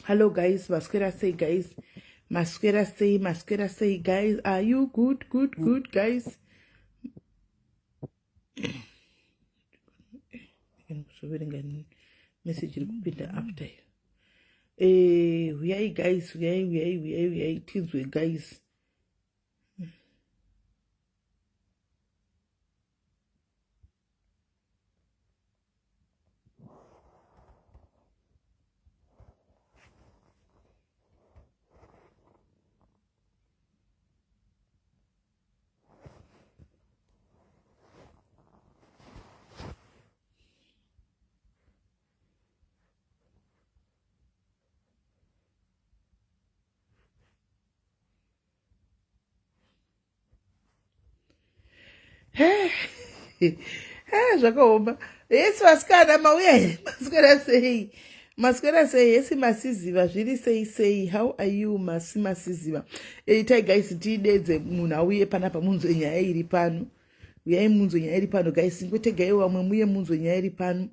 Hello guys, Masquera say guys. Masquera say guys. Are you good? Good guys. So we're getting message repeated after. We are guys, we are teams with guys. Zvakaoma. Yes, Mascara mauya. Mascara say yes masiziva zviri sei how are you masiziva. Itai guys tidedze munhu auye panapa munzo nyaya iri pano. Uyai munzo nyaya iri pano guys ngotegai wamwe muye munzo nyaya iri pano.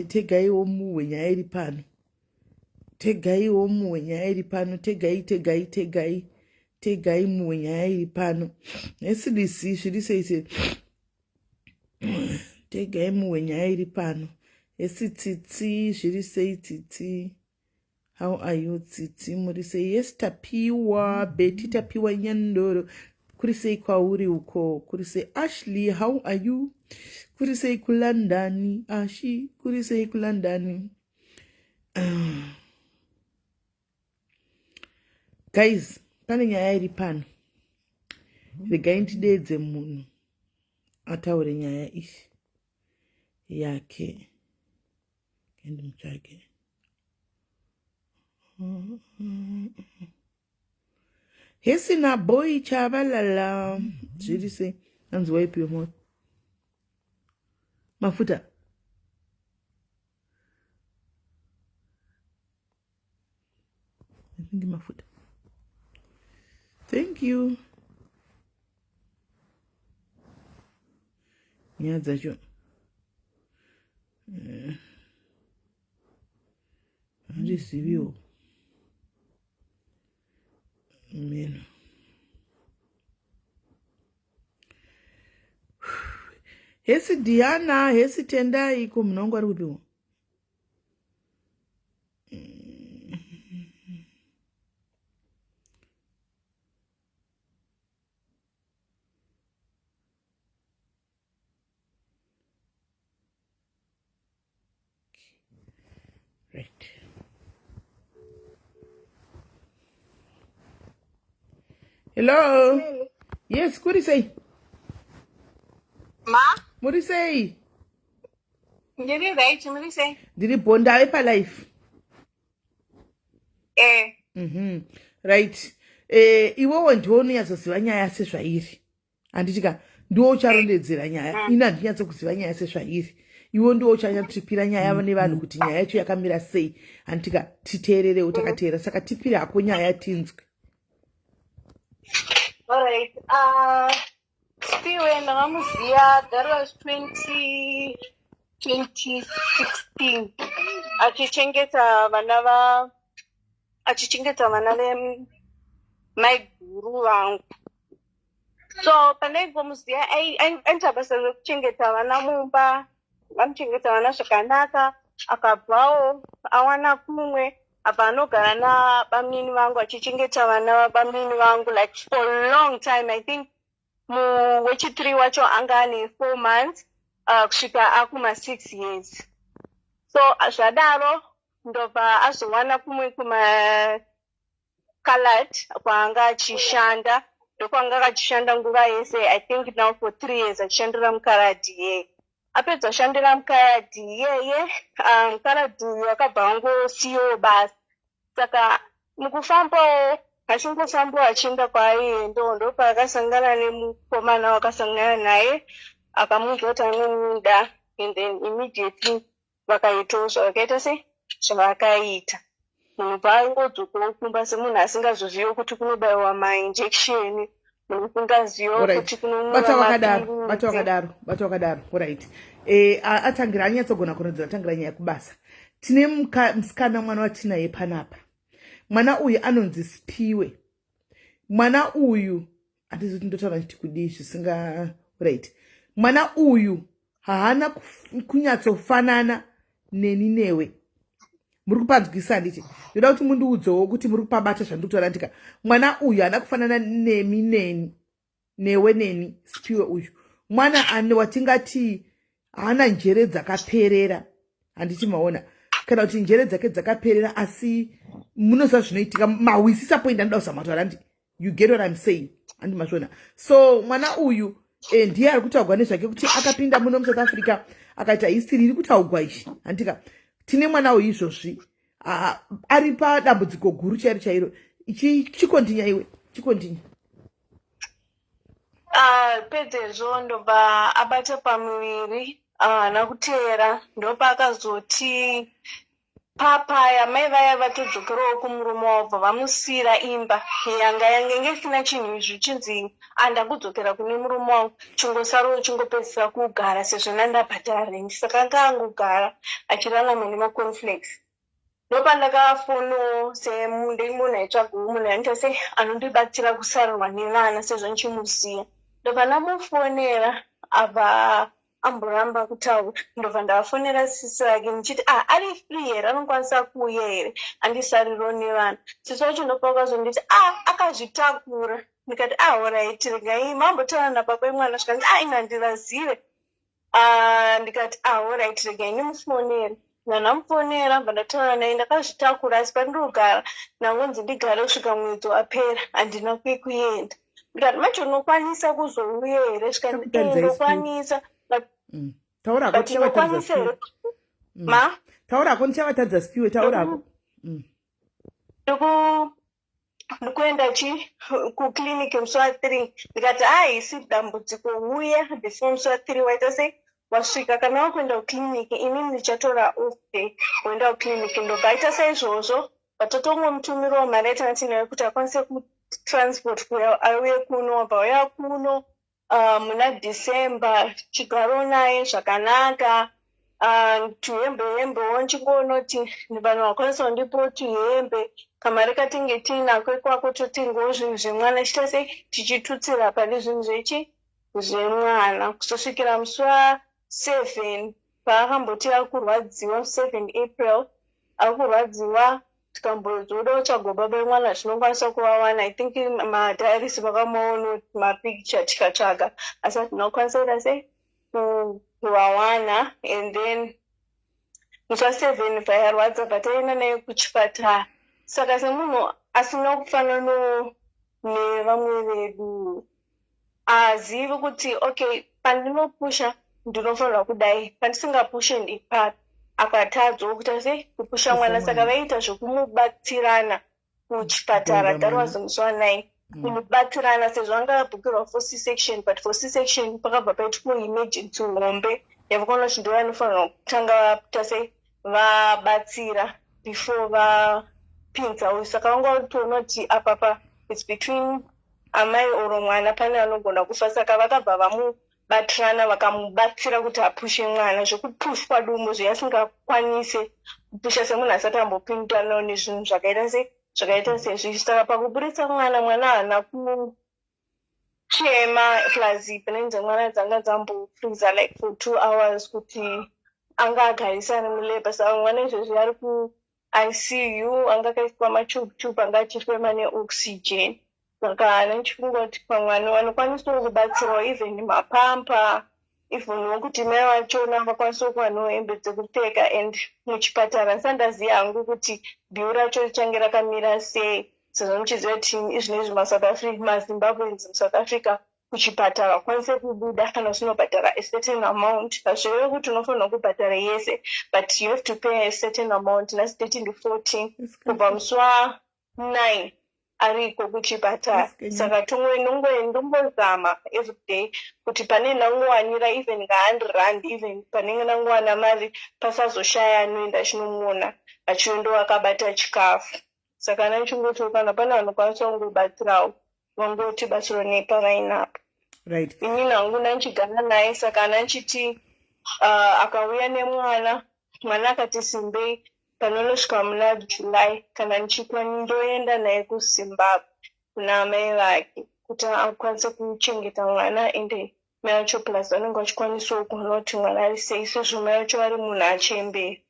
Tegai womuwe nyaya iri pano. Tegai womuwe nyaya iri pano. Tegai muwe nyaya iri pano. Esidisi zviri sei tegai muwe nyaya iri pano. Esititi zviri sei titi. How are you titi? Muri sei yes tapiwa beti tapiwa nyandoro. Kuri sei kwauri uko. Kuri sei Ashley how are you? Kuri sei kulandani Ashi. Kuri sei kulandani. Guys, pane nyaya iri pano. Regai ndidedze munhu ataure nyaya ishi yake. Kendi mutsvake. Hesina boy chavalala. Zviri sei anzi waipiwe moto. Mafuta. I think mafuta. Thank you. Nyaya dzacho. Handisiviwo. Meno. Hesi Diana, hesi Tendai iko munongo ari kupiwa. Right. Hello. Hey. Yes, kuri sei? Ma? Muri sei? Ndiri right, muri sei? Diri bonda pa life. Right. Iwo ndioni yazoziva nyaya sezvairi. Anditika ndiwo charondedzera nyaya. Ina ndinyatso kuziva nyaya sezvairi. Iwo ndiwo chanyatsipira nyaya nevanhu kuti nyaya yacho yakamira sei. Anditika titeerere takateera saka tipira hako nyaya tinzwe. All right. Spiwe ndakamuziya, that was 2016. Achichengeta vana vemaiguru vangu. So pandaigomuziya aita basa rekuchengeta vana mumba, vamuchengeta vana zvakanaka, akabvawo awana kumwe apa anogara nabamini vangu achichengeta vana vabamini vangu like for a long time. I think wechitiri wacho anga ane 4 months kusvika akuma 6 years. So zvadaro ndobva azowana kumwe kuma colored kwaanga achishanda. Ndokwanga akachishanda nguva yese. I think now for 3 years achishandira mukaradhi yeye. Apedza kushandira mukaradhi yeye, mukaradhi uyu akabva angosiyiwo basa. Saka mukufambawo achingofambawo achienda kwaaiye ndopaakasangana nemukomana wakasangana naye akamuudza kuti anomuda, and then immediately vakaitawo zvavakaita zvavakaita. Munhu paangodzokawo kumba semunhu asingazoziviwo kuti kunobayiwa mainjection. Munhu kungaziviwo kuti bata wakadaro. Alright. Atangira anyatsogona kurodzera tangira nyaya kubasa. tine musikana mwana watinaye panapa. Mwana uyu anonzi Sipiwe. Mwana uyu handisi kuti ndotaura nditi kudii zvisinga right. Mwana uyu haana kunyatsofanana neni newe. Muri kupanzwisa handiti? Ndoda kuti mundiudzewo kuti muri kupabata zvandikutaura ndika. Mwana uyu haana kufanana nemi neni. Newe neni Sipiwe uyu. Mwana ane watingati haana njere dzakaperera. Handiti maona. Kana kuti njere dzake dzakaperera asi munoziva zvinoitika mawisisa point andida kusamataura ndi. You get what I'm saying? Andi mashona. So mwana uyu ndiye ari kutaugwa nezvake kuti akapinda muno muSouth Africa akaita history iri kutaugwa ishi. Handika tine mwana uyu izvozvi ari padambudziko guru chairo chairo. Chikontinya iwe, chikontinya. Pedzezvo ndobva abata pamuviri haana kuteera ndopaakazoti papaya mai vaya vatodzokerawo kumurume wabva vamusiyira imba yanga isina chinhu izvi chinzi andakudzokera kune murume wangu chingosaro chingopedzisa kugara sezvo nandabhadhara rendi saka anga angogara achirarama nemaconflex. Ndopandakafono semunhu aitsvagawo munhu anoita sei anondibatsira kusarurwa nevana sezvo ndichimusiya. Ndobva ndamufonera abva amboramba kutaura. Ndobva ndavafonera sisi vake ndichiti ari free here anokwanisa kuuya here andisariro nevana. Sisi wacho ndopa ukazonditi akazvitakura. Ndikati alright regai mambotaura nababa vemwana zvikanzi ina ndirazive. Ndikati alright regai ndimufonere. Ndanamufonera bva ndataura naye ndakazvitakura asi pandinogara nangonzi ndigare kusvika mwedzi wapera handina kuenda. Ndikati macho unokwanisa kuzouya here zvikanzi ndokwanisa. Taurako ndinokwanisa here ma taurako ndichavatadza Sipiwe taurako. Ndikuenda kuclinic musi wa3 ndikati haisi dambudziko uya before musi wa3 waita sei wasvika kana wakuenda kuclinic inini ndichatora off day kuenda kuclinic ndobva aita saizvozvo vatotongomutumirawo mari yatinatinayo kuti akwanise kutransport kuya auye kuno wabva uya kuno muna December chigaro naye zvakanaka. Tuhembe ndichingonoti vanhu vakwanisa kundipo tuhembe kamari katinge tiinako ikwako totengawo zvinhu zvemwana chita sei tichitutsira pane zvinhu zvemwana kusvosvikira musi wa7 paakamboti akurwadziwa 7 April akurwadziwa tikambozoda kuchagoba bemwana zvinokwanisa kuvawana. I think madhairisi vakamaona mapicture tikatsvaga asi tinokwanisa kuita sei kuvawana. And then musi wa7 pairwadza pataenda naye kuchipatara. Saka semunhu asina kufanana nevamwe vedu azivi kuti okay pandinopusha ndinofanirwa kudai pandisingapushe ndipari akatadzwa kuti sei kupusha mwana. Saka vaita zvokumubatsirana kuchipatara that was musi wa9 kumubatsirana sezvo anga abhukirwa for C-section but for C-section pakabva paitwa emergency hombe yavakaona kuti ndo vanofanirwa kutanga kuita sei vabatsira before vapinza uyu. Saka vanga toona kuti apapa it's between amai oro mwana pane anogona kufa. Saka vakabva vamubatsirana vakamubatsira kuti apushe mwana zvokupushwa dumbu zviyasingakwanise kupusha semunhu asati ambopindana nezvinhu zvakaita sezvizvi. Saka pakuburitsa mwana haana kuchema plus penenze mwana dzanga dzambofreeza like for 2 hours kuti anga agarisana muleba. Saka mwana izvozvi ari kuICU anga akaiswa matube anga achifema neoxygen. Saka nechifungoti pamwana vanokwanisawo kubatsirawo even mapampa even kuti mai vachona vakwanisawo kuwanawo hembe dzekupfeka. And muchipatara sandaziva hangu kuti bhiu racho richange rakamira sei sezvo muchiziva kuti izvinezvi maZimbabweans muSouth Africa kuchipatara wakwanise kubuda kana usinobhadhara a certain amount. Hazvirevi kuti unofanirwa kubhadhara yese but you have to pay a certain amount. Nhasi date ndi14 kubva musi wa9 ariko kuchipatara. Saka ndombozama everyday kuti pane nangowanira even nga100 even panenge nangowana mari pasazoshaya anoenda chinomuona achiondo akabata chikafu. Saka nachingoti kana pane vanokwanisa kungobatsirawo vangoti batsiro nepavainapo. Right. Ini nangu nanchigara naye saka nanchiti akauya nemwana mwana akati Simbe panolosvika muna July kana ndichitwa ndoenda naye kuZimbabwe kuna amai vake kuti akwanise kuchengeta mwana ende mai vacho plus vanenge vachikwanisawo kuona kuti mwana ari sei sezvo mai vacho vari munhu achemberi.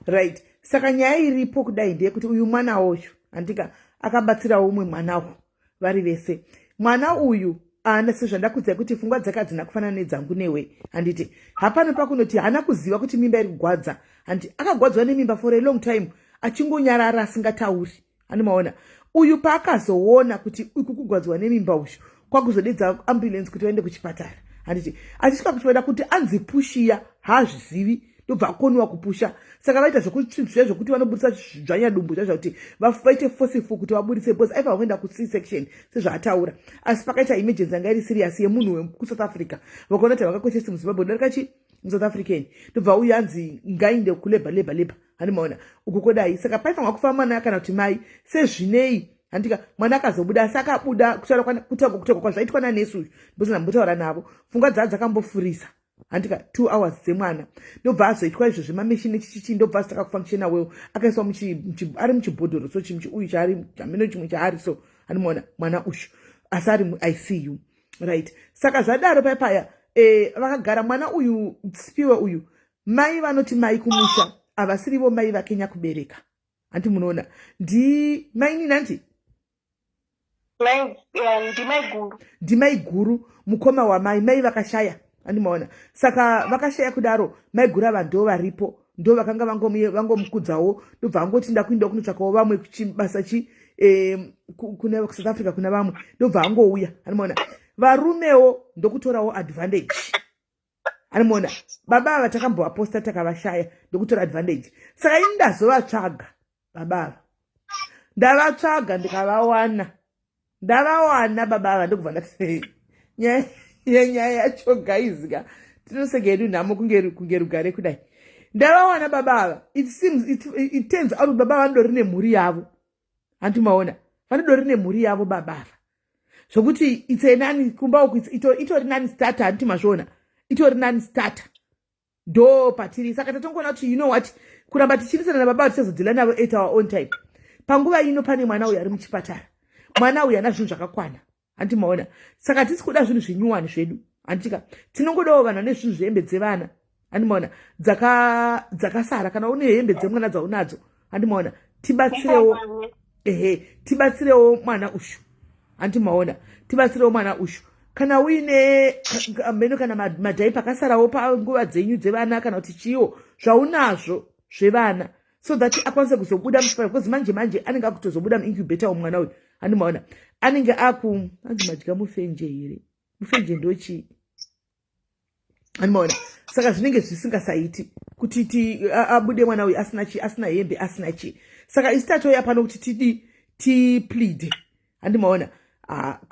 Right. Saka nyaya iripo kudai ndeyekuti uyu mwana uyu andika akabatsirawo umwe mwanawo vari vese. Mwana uyu ana sezvandakudzai kuti pfungwa dzake hadzina kufanana nedzangu newe handiti hapano pakunoti hana kuziva kuti mimba iri kugwadza handiti akagwadzwa nemimba for a long time achingonyarara asingatauri anomaona uyu paakazoona kuti uku kugwadzwa nemimba ushu kwakuzodedza ambulance kuti vaende kuchipatara handiti achisvika kutoda kuti anzi pushiya haazvizivi ndobva akoniwa kupusha saka vaita zvokuti vanobudisa zvanyadumbu zvazvakuti vaite forceful kuti vabudise because aiva vakuenda ku-C section sezvaataura asi pakaita emergency yanga iri serious yemunhu wekusouth africa vakaona kuti vakakoshesa muzimbabwe darikachi musouth african ndobva uyu anzi ngainde kuleba hanimaona uku kodai saka paifanwa kufa mwana kana kuti mai sezvinei handika mwana akazobuda asi akabuda kutaura kwazvaitwa nanesu uyu ndosina mbotaura navo pfungwa dzaa dzakambofurisa handika 2 hours dzemwana ndobva azoitwa izvo zvemameshini chichichi ndobva azotaka kufunctiona well akaiswa ari muchibhodhoro so uyu chaari hameno chimwe chaari so animona mwana ushu asi ari muICU right saka zvadaro paya vakagara mwana uyu Spiwe uyu mai vanoti mai kumusha havasirivo mai vakenya kubereka handi munoona mai ninanti ndimai guru mukoma wamai mai vakashaya animaona saka vakashaya kudaro mai guru ava ndo varipo ndo vakanga vangomukudzawo ndobva angoti ndakuinda kunotsvakawo vamwe basa kuna South Africa kuna vamwe ndobva angouya animaona varumewo ndokutorawo advantage animaona baba ava takambovaposta takavashaya ndokutora advantage saka ini ndazovatsvaga baba ava ndavatsvaga ndikavawana baba ava ndokubva ndati nyaya yacho gaizika tinosenge yedu nhamo kunge rugare kudai ndavawana baba ava it turns out baba ava vanodori nemhuri yavo handimaona vanodori nemhuri yavo baba ava zvokuti itsenani kumba uku itori nani starter handiti mazviona itori nani starter ndo patiri saka tatongoona kuti you know what kuramba tichirisana nababa ava tichazodhila navo at our own time panguva ino pane mwana uyu ari muchipatara mwana uyu ana zvinhu zvakakwana handimaona saka tisi kuda zvinhu zvinyuwani zvedu handitika tinongodawo vanhu vane zvinhu zvehembe dzevana handimaona dzakasara kana une hembe dzemwana dzaunadzo handimaona tibatsirewo mwana ushu handimaona tibatsirewo mwana ushu kana uine meno kana madhaipa akasarawo panguva dzenyu dzevana kana kuti chiwo zvaunazvo zvevana so that akwanise kuzobuda muchipatara because manje anenge akutozobuda muincubator umwana uyu handimaona anenge anzi madya mufenje here mufenje ndochii handimaona saka zvinenge zvisingasaiti kuti abude mwana uyu asina hembe asina chii saka isi tatoya pano kuti tiplead handimaona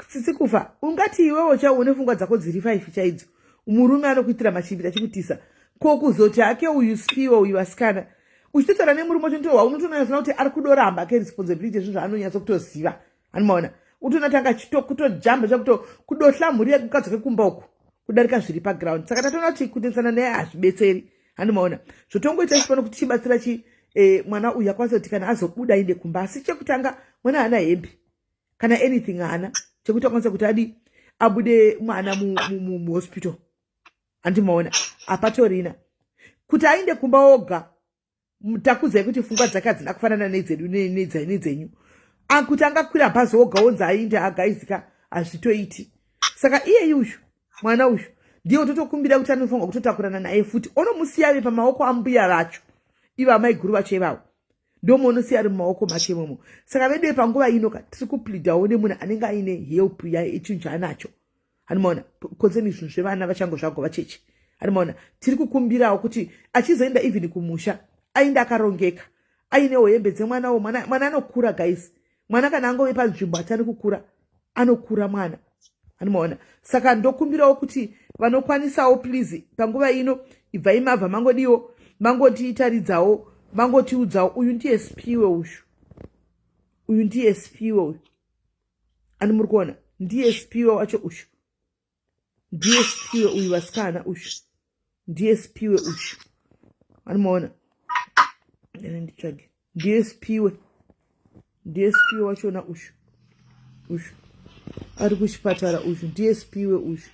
sisi kufa ungati iwewo chaone pfungwa dzako dziri 5 chaidzo murume anokuitira machiviri achikutisa ko kuzoti hake uyu Spiwe uyu asikana uchitotaura nemurume wacho ndiwo unotonyatsona kuti ari kudoramba keresponsibility zvinhu zvaanonyatsa kutoziva handimaona utonatanga kutojamba chakudohla mhuri yekukadzoke kumba uku kudarika zviri paground saka tatoona kuti kutensana naye hazvibetseri handimaona zvotongoita chipano kuti chibatsira mwana uyu akwanisa kuti kana azobuda inde kumba asi chekutanga mwana haana hembe kana anything haana chekuti akwanisa kuti abude mwana muhospital handimaona apatorina kuti ainde kumba oga takudzai kuti pfungwa dzake hadzina kufanana nedzedu nedzenyu kuti angakwira bhazi oga onzi ainde agaizika hazvitoiti saka iye uyu mwana uyu ndiye totokumbira kuti anofanirwa kutotakurana naye futi onomusiyave pamaoko ambuya vacho ivo amai guru vacho ivavo ndomonosiya ari mumaoko make momo saka vedu panguva ino tiri kuplidhawo nemunhu anenge aine help yechinhu chaanacho hanimaona konzeni zvinhu zvevana vachango zvagova cheche hanimaona tiri kukumbirawo kuti achizoenda even kumusha ainde akarongeka ainewo hembe dzemwanawo mwana anokura guys mwana kana angove panzvimbo hatani kukura anokura mwana hanimaona saka ndokumbirawo kuti vanokwanisawo please panguva ino ibvai mabva mangodiwo mangotiitaridzawo mangotiudzawo uyu ndiye Spiwe uyu ndiye Spiwe uyu ani muri kuona ndiye Spiwe wacho ushu ndiye Spiwe uyu vasikana ushu ndiye Spiwe ushu Animaona nditsvage DSP wachona ushu ari kuchipatara ushu DSP ushu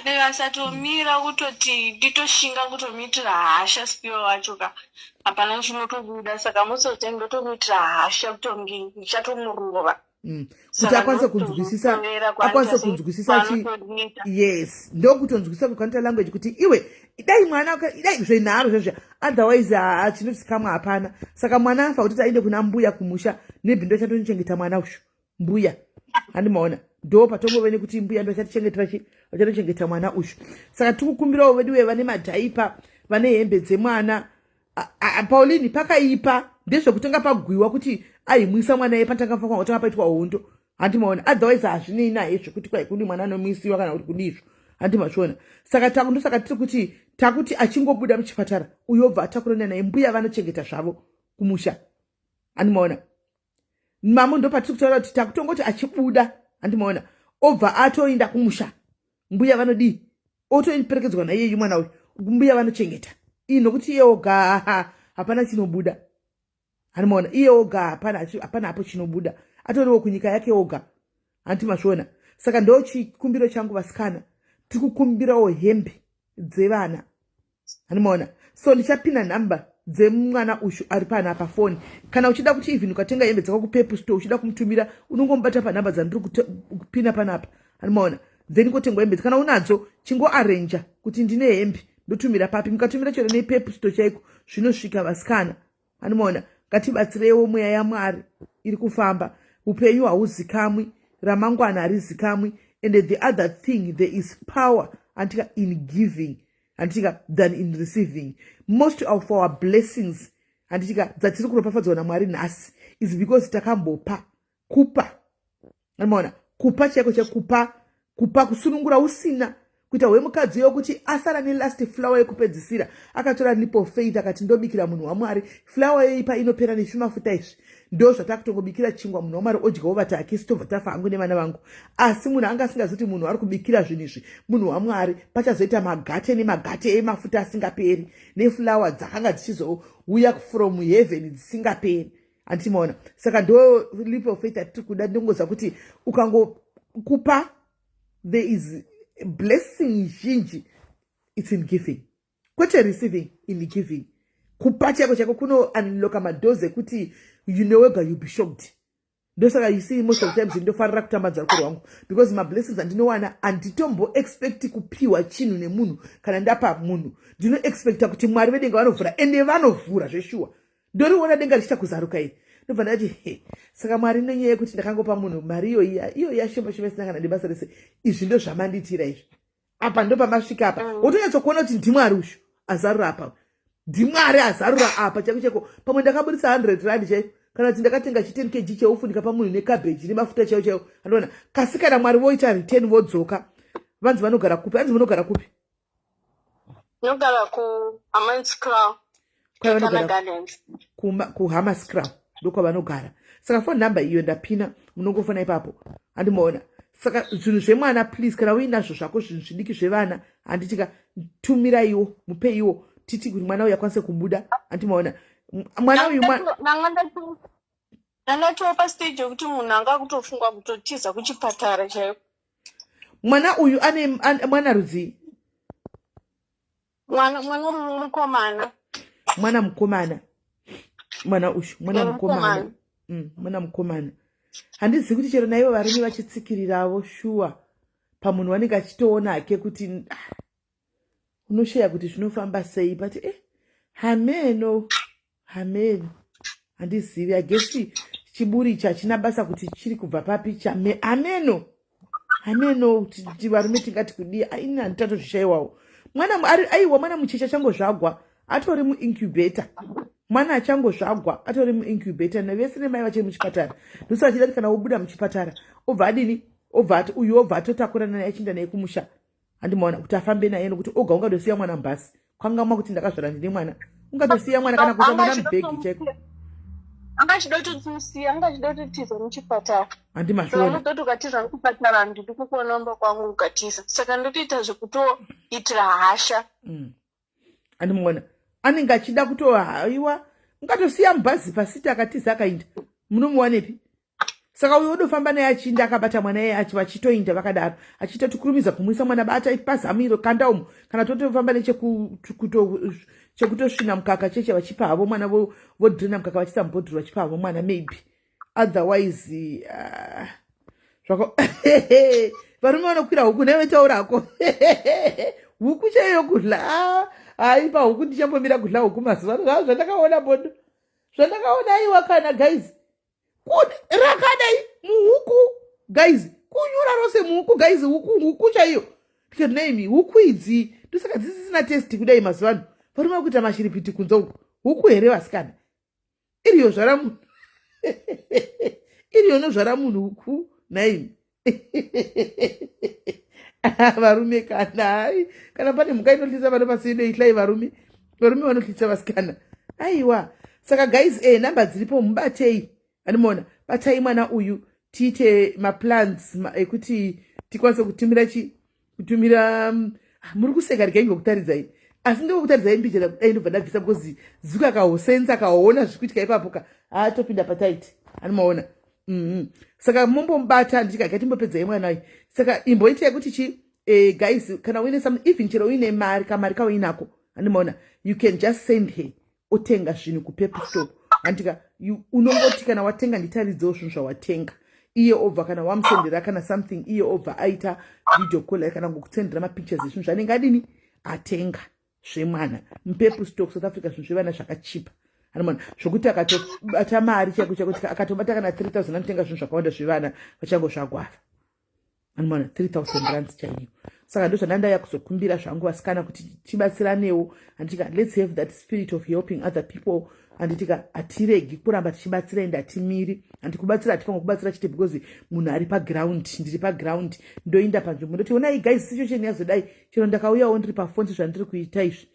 ndikasatomira kutoti nditoshinga kutomuitira hasha spiwa wacho ka hapana chinotobuda saka musoti ndotomuitira hasha kutongi ndichatomurova kuti akwanise kunzwisisa yes ndokutonzwisisa kucounter language kuti iwe idai mwana idai zvenharo zvezve otherwise chinoti kamwe hapana saka mwana afa kuti aende kuna mbuya kumusha nebhindo chatonichengeta mwana ushu mbuya handimaona ndo patongove nekuti mbuya ndo chatochengeta mwana ushu saka tikukumbirawo vedu ve vane madhaipa vane hembe dzemwana Pauline pakaipa ndezvekutonga pagwiwa kuti aimwisa mwana iye patakafa kwanga tanga paitwa hondo handimaona otherwise hazvinei naye zvekuti kwai kuni mwana anomwisiwa kana kuti kudizvo handimazviona saka ndosaka tiri kuti takuti achingobuda muchipatara uyo obva atakurana naye mbuya vanochengeta zvavo kumusha handimaona mamo ndo patiri kutaura kuti takutongoti achibuda handimaona obva atoenda kumusha mbuya vanodii otoperekedzwa naiyeyu mwana uyu mbuya vanochengeta iyi nokuti iye oga hapana chinobuda handimaona iye oga hapana hapo chinobuda atoriwo kunyika yake oga handimazviona saka ndo chikumbiro changu vasikana tikukumbirawo hembe dzevana handimaona so ndichapinda nhamba dzemwana ushu ari pana pafoni kana uchida kuti even ukatenga hembe dzako kuPep Store uchida kumutumira unongomubata panhamba dzandiri kupina panapa handimaona then kotengwa hembe kana unadzo chingoarrange kuti ndine hembe ndotumira papi mukatumira chero nePep Store chaiko zvinosvika vasikana handimaona ngatibatsireiwo mweya yaMwari iri kufamba upenyu hauzikamwi ramangwana harizikamwi and the other thing there is power antika in giving antika than in receiving most of our blessings antika dzatiri kuropafadzwa naMwari nhasi is because takambopa kupa handimaona kupa chaiko kupa kusunungura usina kuita wemukadzi yokuti asara nelast flower yekupedzisira akatora nipo faith akati ndobikira munhu waMwari flower yeipa inopera nezvimafuta izvi ndo zvatakutongobikira chingwa munhu waMwari odyawo vati akisitobva tafa hangu nevana vangu asi munhu anga asingazoti munhu ari kubikira zvinhu izvi munhu waMwari pachazoita magate emafuta asingaperi neflower dzakanga dzichizouya from heaven dzisingaperi handimaona saka ndo lipo faith atiri kuda ndongoza kuti ukangokupa there is blessing zhinji it's in giving kwete receiving in giving kupa chako kuno unlock madoors ekuti you know wega you be shocked ndosaka you see most of the times ndofarira kutambadza ruko rwangu because my blessings andinowana anditombo expect kupiwa chinhu nemunhu kana ndapa munhu ndino expecta kuti Mwari vedenga vanovhura ende vanovhura zveshuwa ndoriona denga richita kuzaruka iri ndobva ndati saka Mwari nenyaya yekuti ndakangopa munhu mari iyo yashomba sina kana ndibasa rese izvi ndo zvamanditira izvi apa ndo pamasvika apa wotonyatsokuona kuti ndimwari ushu azarura apa ndimwari azarura apa chako pamwe ndakabudisa 100 rand chaiko kana kuti ndakatenga 10 kg cheufunika pamunhu nekabeji nemafuta chaiwo andoona kasi kana Mwari voita return vodzoka vanzi vanogara kupi vanogara kupi nogara ku Hammanskraal kwavanogara ku Hammanskraal ndoko vanogara saka phone number iyo ndapina munongofona ipapo handimaona saka zvinhu zvemwana please kana uinazvo zvako zvinhu zvidiki zvevana handitika tumira iwo mupe iwo titi kuti mwana uyu akwanise kubuda handimaona mwana uyu nangatowa pastage yekuti munhu anga kutofunga kutotiza kuchipatara chaiko mwana uyu ane mwana rudzi mwana mukomana mwana ushu mwana mukomana handizivi kuti chero naivo varume vachitsikirirawo shuwa pamunhu wanenge achitoona hake kuti unosheya kuti zvinofamba sei but hameno handizivi agesi chiburi ichi hachina basa kuti chiri kubva papi hameno kuti varume tingati kudii aini handitatozvishayiwawo mwana muchecha changozvagwa atori muincubator mwana achangozvagwa atori muincubator nevese nemai vachiri muchipatara ndosi vachida kuti kana wobuda muchipatara obva adini uyu obva atotakurana naye achinda naye kumusha handimaona kuti afambe naye nokuti oga ungadosiya mwana mbasi kwangama kuti ndakazvara ndine mwana ungatosiya mwana kana kuisa mwana mubhegi chaiko angachida kutosiya angachida kutiza muchipatara handimazviona ndoti ukatiza muchipatara ndiri kukuona mba kwangu ukatiza saka ndotoita zvekutoitira hasha Andimona anenge achida kutohaiwa ungatosiya mubhazi pasiti akatiza akainda munomuwanepi saka uyo udofamba naye achinda akabata mwana iye vachitoinda vakadaro achitotukurumiza kumuisa mwana bata pazamiro kanda umo kana totofamba nechekutosvina mukaka cheche vachipa havo mwana vodhirina mukaka vachiisa mubhodhoro vachipa havo mwana maybe otherwise zvako varume vanokwira huku nevetaurako huku chaiyo kudla aipa huku ndichambomira kudla huku mazuva ano zvandakaona bodo zvandakaona aiwa kana guys rakadai muhuku guys kunyura rose muhuku guys huku chaiyo tikanaimi huku idzi ndosaka dzisisina testi kudai mazuva ano varume kuita mashiripiti kunze uku huku here vasikana iriyo zvara munhu iriyo nozvara munhu huku naimi varume kana pane mhuka inotyisa vano pasiinoitlai varume vanotyisa vasikana aiwa saka guys namba dziripo mubatei andimona batai mwana uyu tiite maplans ekuti tikwanise kutumira muri kuseka rigai ngokutaridzai asi ndokutaridzai mbichera kudai ndobva ndabvisa because zuku akahosenza akaona zvikuitika ipapoka topinda pataiti anomaona saka mumbomubata ndichikaga timbopedzai mwana uyu saka imboitai kuti guys kana uine even chero uine mari kamari kauinako andimona you can just send her otenga zvinhu kupepe store andika unongoti kana watenga nditaridzewo zvinhu zvawatenga iye obva kana wamusendera kana something iye obva aita video call kana ngokutsendera mapictures ezvinhu zvanenge adini atenga zvemwana mupepe store South Africa zvinhu zvevana zvakachipa anomana zvokuti akatobata mari chekuti akatobata kana 3000 anotenga zvinhu zvakawanda zvevana vachangosvagwara anomana 3000 rands chaiyo saka ndozvanandaya kuzokumbira zvangu vasikana kuti tibatsiranewo anditika let's have that spirit of helping other people anditika hatiregi kuramba tichibatsira ende hatimiri handikubatsira hatifanwa kubatsira chete because munhu ari paground ndiri paground ndoinda panzvimbo ndoti onai guys situation yazodai chero ndakauyawo ndiri pafonti zvandiri kuita izvi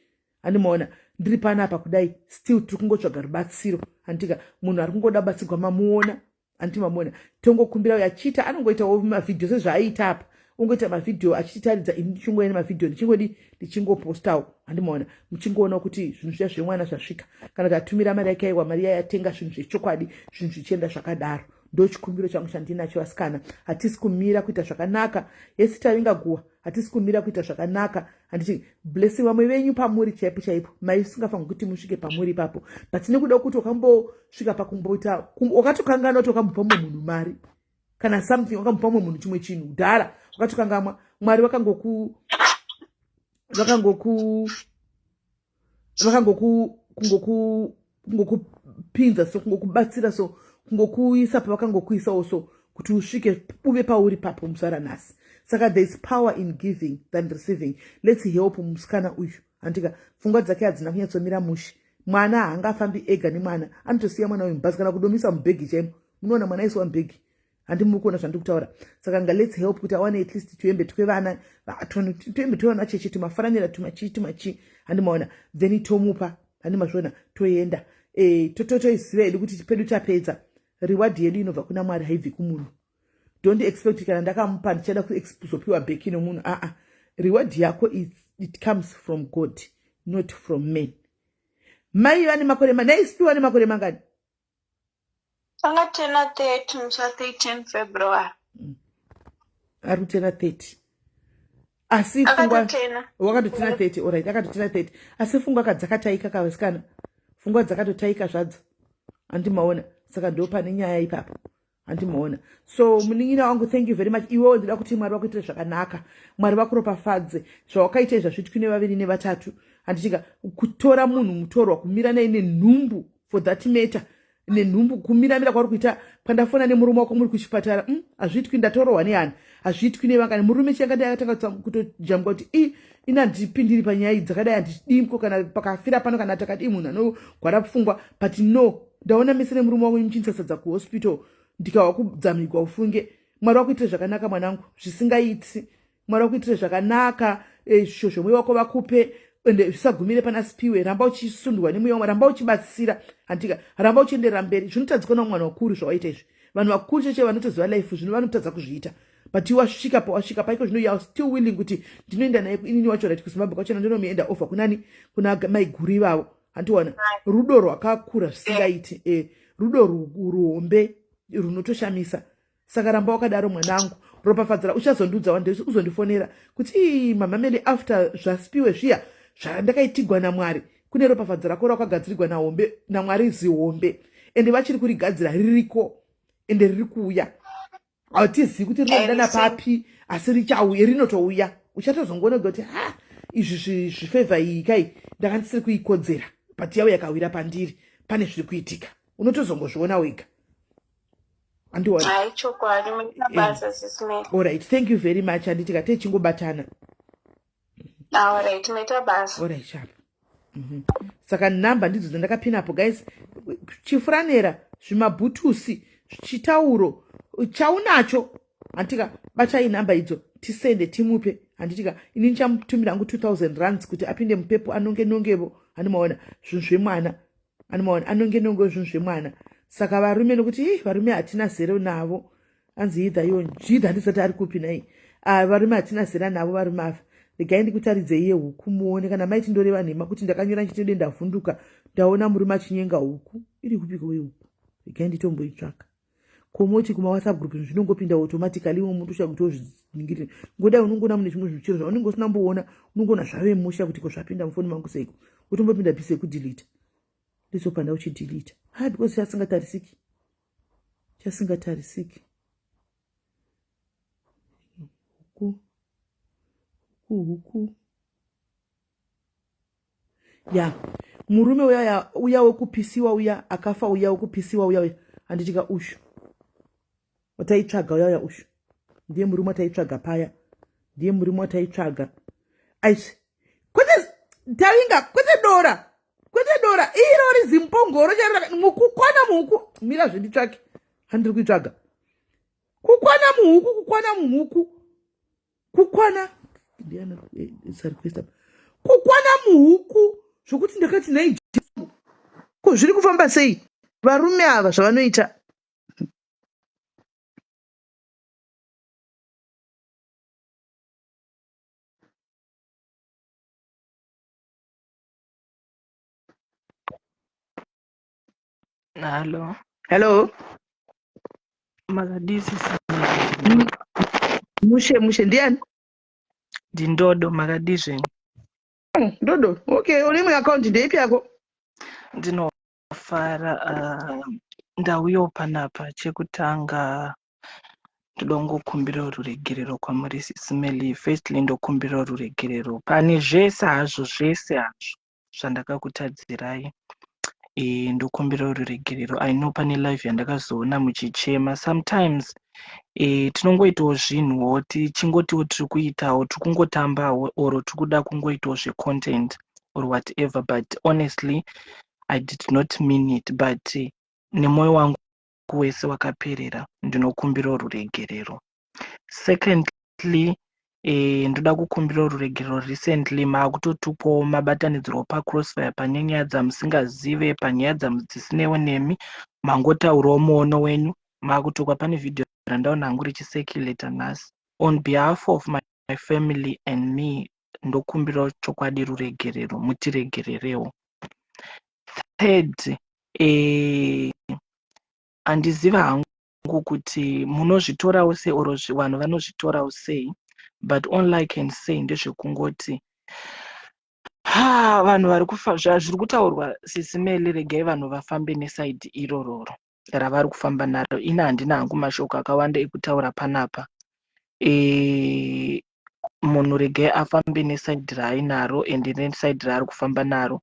andimaona ndiri panapa kudai still tiri kungotsvaga rubatsiro anditika munhu ari kungoda batsirwa mamuona andimamuona tongokumbira uyo achiita anongoitawo mavhidhio sezvaaita apa ungoita mavhidhio achitaridza ini ndichingoena mavhidhio ndichingopostawo handimaona muchingoona kuti zvinhu zviya zvemwana zvasvika kana kuti atumira mari yake aiwa mari yayatenga zvinhu zvechokwadi zvinhu zvichienda zvakadaro ndo chikumbiro changu chandinacho vasikana hatisi kumira kuita zvakanaka yesi tavingaguwa hatisi kumira kuita zvakanaka handiti blessing vamwe venyu pamuri chaipo chaipo maisingafanira kuti musvike pamuri ipapo but nekuda kuti wakambosvika pakumboita wakatokangana kuti wakambopa mumwe munhu mari kana something wakamupa mumwe munhu chimwe chinhu kudhara wakatokangamwa mwari kungokupinza so kungokubatsira so kungokuisa pavakangokuisawo so kuti usvike uve pauri papo musara nhasi saka there is power in giving than receiving let's help musikana uyu andika pfungwa dzake hadzina kunyatsomira mushe mwana haangafambi ega nemwana anotosiya mwana uyu mubhazi kana kudomisa mubhegi chaimo munoona mwana aiswa mubhegi handimuri kuona zvandikutaura saka nga let's help kuti awane at least tuembe twevana tuembe twevana cheche tumafananira tumachi handimaona then tomupa handimazviona toenda totoiziva hedu kuti pedu tapedza reward yedu inobva kuna mwari haibvi kumunhu don't expect kana ndakamupa ndichada kuzopiwa bheki nomunhu reward yako it comes from God not from men mai vane makore naisipiwa nemakore mangani Angatena 30 musa 13 February. Arutena 30. Asi fungwa wakatotena 30 alright akatotena 30 asi fungwa kadzakataika kawasikana fungwa dzakatotaika zvadzo andimaona saka ndo pane nyaya ipapo andimaona so muningira wangu thank you very much iwewe ndida kuti mwari wakuitira zvakanaka mwari vakuropafadze zvawakaita zvazvitwi nevaviri nevatatu andichika kutora munhu mutorwa kumira naye nenhumbu for that matter nenhumbu kumira kwari kuita pandafona nemurume wako muri kuchipatara hazviitwi ndatorwa nehana hazviitwi nevangani murume changa akatanga kutojambwa kuti ina ndipindiri panyaya dzakadai handidimko kana pakafira pano kana takati munhu anogwara pfungwa but no ndaona mese nemurume wangu muchisasadza kuhospital ndikawa kudzamigwa ufunge mwari wakuitira zvakanaka mwanangu zvisingaiti mwari wakuitira zvakanaka shosho mweya wako vakupe ende zvisagumire pana sipiwe ramba uchisundwa nemweya wamwari ramba uchibatsira handika ramba uchienderera mberi zvinotadzikana mwana wakuru zvawaita izvi vanhu vakuru cheche vanotoziva life zvino vanotadza kuzviita but wasvika paiko zvino you are still willing kuti ndinoenda naye inini wacho right kuzimbabwe kwachona ndinomuenda offer kuna maiguru ivavo handiwana rudo rwakakura zvisingaiti rudo ruhombe runotoshamisa. Saka ramba wakadaro mwanangu, ropafadzira uchazondiudza wandesi uzondifonera kuti mamameli after zvaspiwe zviya zvandakaitigwa naMwari kune ropafadzira ko rakagadzirirwa naHombe naMwari zihombe ende vachiri kurigadzira ririko ende riri kuuya. Hatizivi kuti rinoenda papi asi richauya rinotouya. Uchatozongoona kuti izvi zvifavor iyi kai ndakandisiri kuikodzera but yauya yakawira pandiri pane zviri kuitika unotozongozviona wega. Alright, thank you very much. And tikate chingobatana. Alright, meta basa. Alright, sharp. Saka namba ndidzo dzandakapina apo guys. Chifuranera, zvimabhutusi, chitauro, chaunacho. Antika batai namba idzo tisende timupe. Anditika ini ndichamutumira angu 2000 rands kuti apinde mupepo anongevo. Anomaona zvinhu zvemwana. Anomaona anongevo zvinhu zvemwana. Saka varume nokuti varume hatina zero navo. Anzi idha iwo njidha ndisati ari kupi nai. Varume hatina zera navo varume ava. Regai ndikutaridze iye huku muone kana maiti ndoreva nhema kuti ndakanyora nchitende ndavhunduka ndaona murume achinyenga huku. Iri kupika uye huku. Regai nditomboitsvaka. Komoti kuma WhatsApp group zvinongopinda automatically muntu uchakutozviningirira. Ngoda unongona mune zvimwe zvichiro zvaunenge usina kumboona unongona zvave musha kuti ko zvapinda mufoni mangu seiko. Utombopinda pise kudelete. Ndizopanda uchidelete. Because chasingatarisiki. Huku. Ya. Murume uya wekupisiwa uya akafa uya wekupisiwa uya anditika ushu. Wataitsvaga uya ushu. Ndiye murume wataitsvaga paya. Ndiye murume wataitsvaga. Aisi. Kwete taringa kwete dora. Iro rizimpongoro mukukwana muhuku mira zvenditsvake handiri kuitsvaga kukwana muhuku zvokuti ndakati nai ko zviri kufamba sei varume ava zvavanoita. Hello. Makadisi mushe ndiani? Ndindodo makadizve. Dodo. Okay, uri mu account ndeipi yako? Ndinofara ndauyo panapa chekutanga ndongokumbira ruregerero kwamuri Sisimeli. Firstly ndokumbira ruregerero pane zvese hazvo zvandakakutadzirai. Ndokumbira ruregerero. I know pane live yandakazoona muchichema. Sometimes tinongoitawo zvinhu tichingotiwo tiri kuitawo tikungotambawo or tikuda kungoitawo zvecontent or whatever, but honestly I did not mean it, but nemwoyo wangu wese wakaperera ndinokumbira ruregerero. Secondly ndoda kukumbira ruregerero. Recently makutotupawo mabatanidziro paCrossfire panyaya dzamusingazive, panyaya dzisinewo nemi, mangotaurawo muono wenyu. Makutokwa pane video randaona hangu richiseculator nhasi. On behalf of my family and me, ndokumbira chokwadi ruregerero, mutiregererewo. Third, handiziva hangu kuti munozvitorawo sei or vanhu vanozvitorawo sei, but all I can say ndezvekungoti vanhu vari kufa zviri kutaurwa Sisimeli, regai vanhu vafambe nesaidi irororo ravari kufamba naro. Ina handina hangu mashoko akawanda ekutaura panapa. Munhu regai afambe nesaidi raainaro ende nesaidi raari kufamba naro.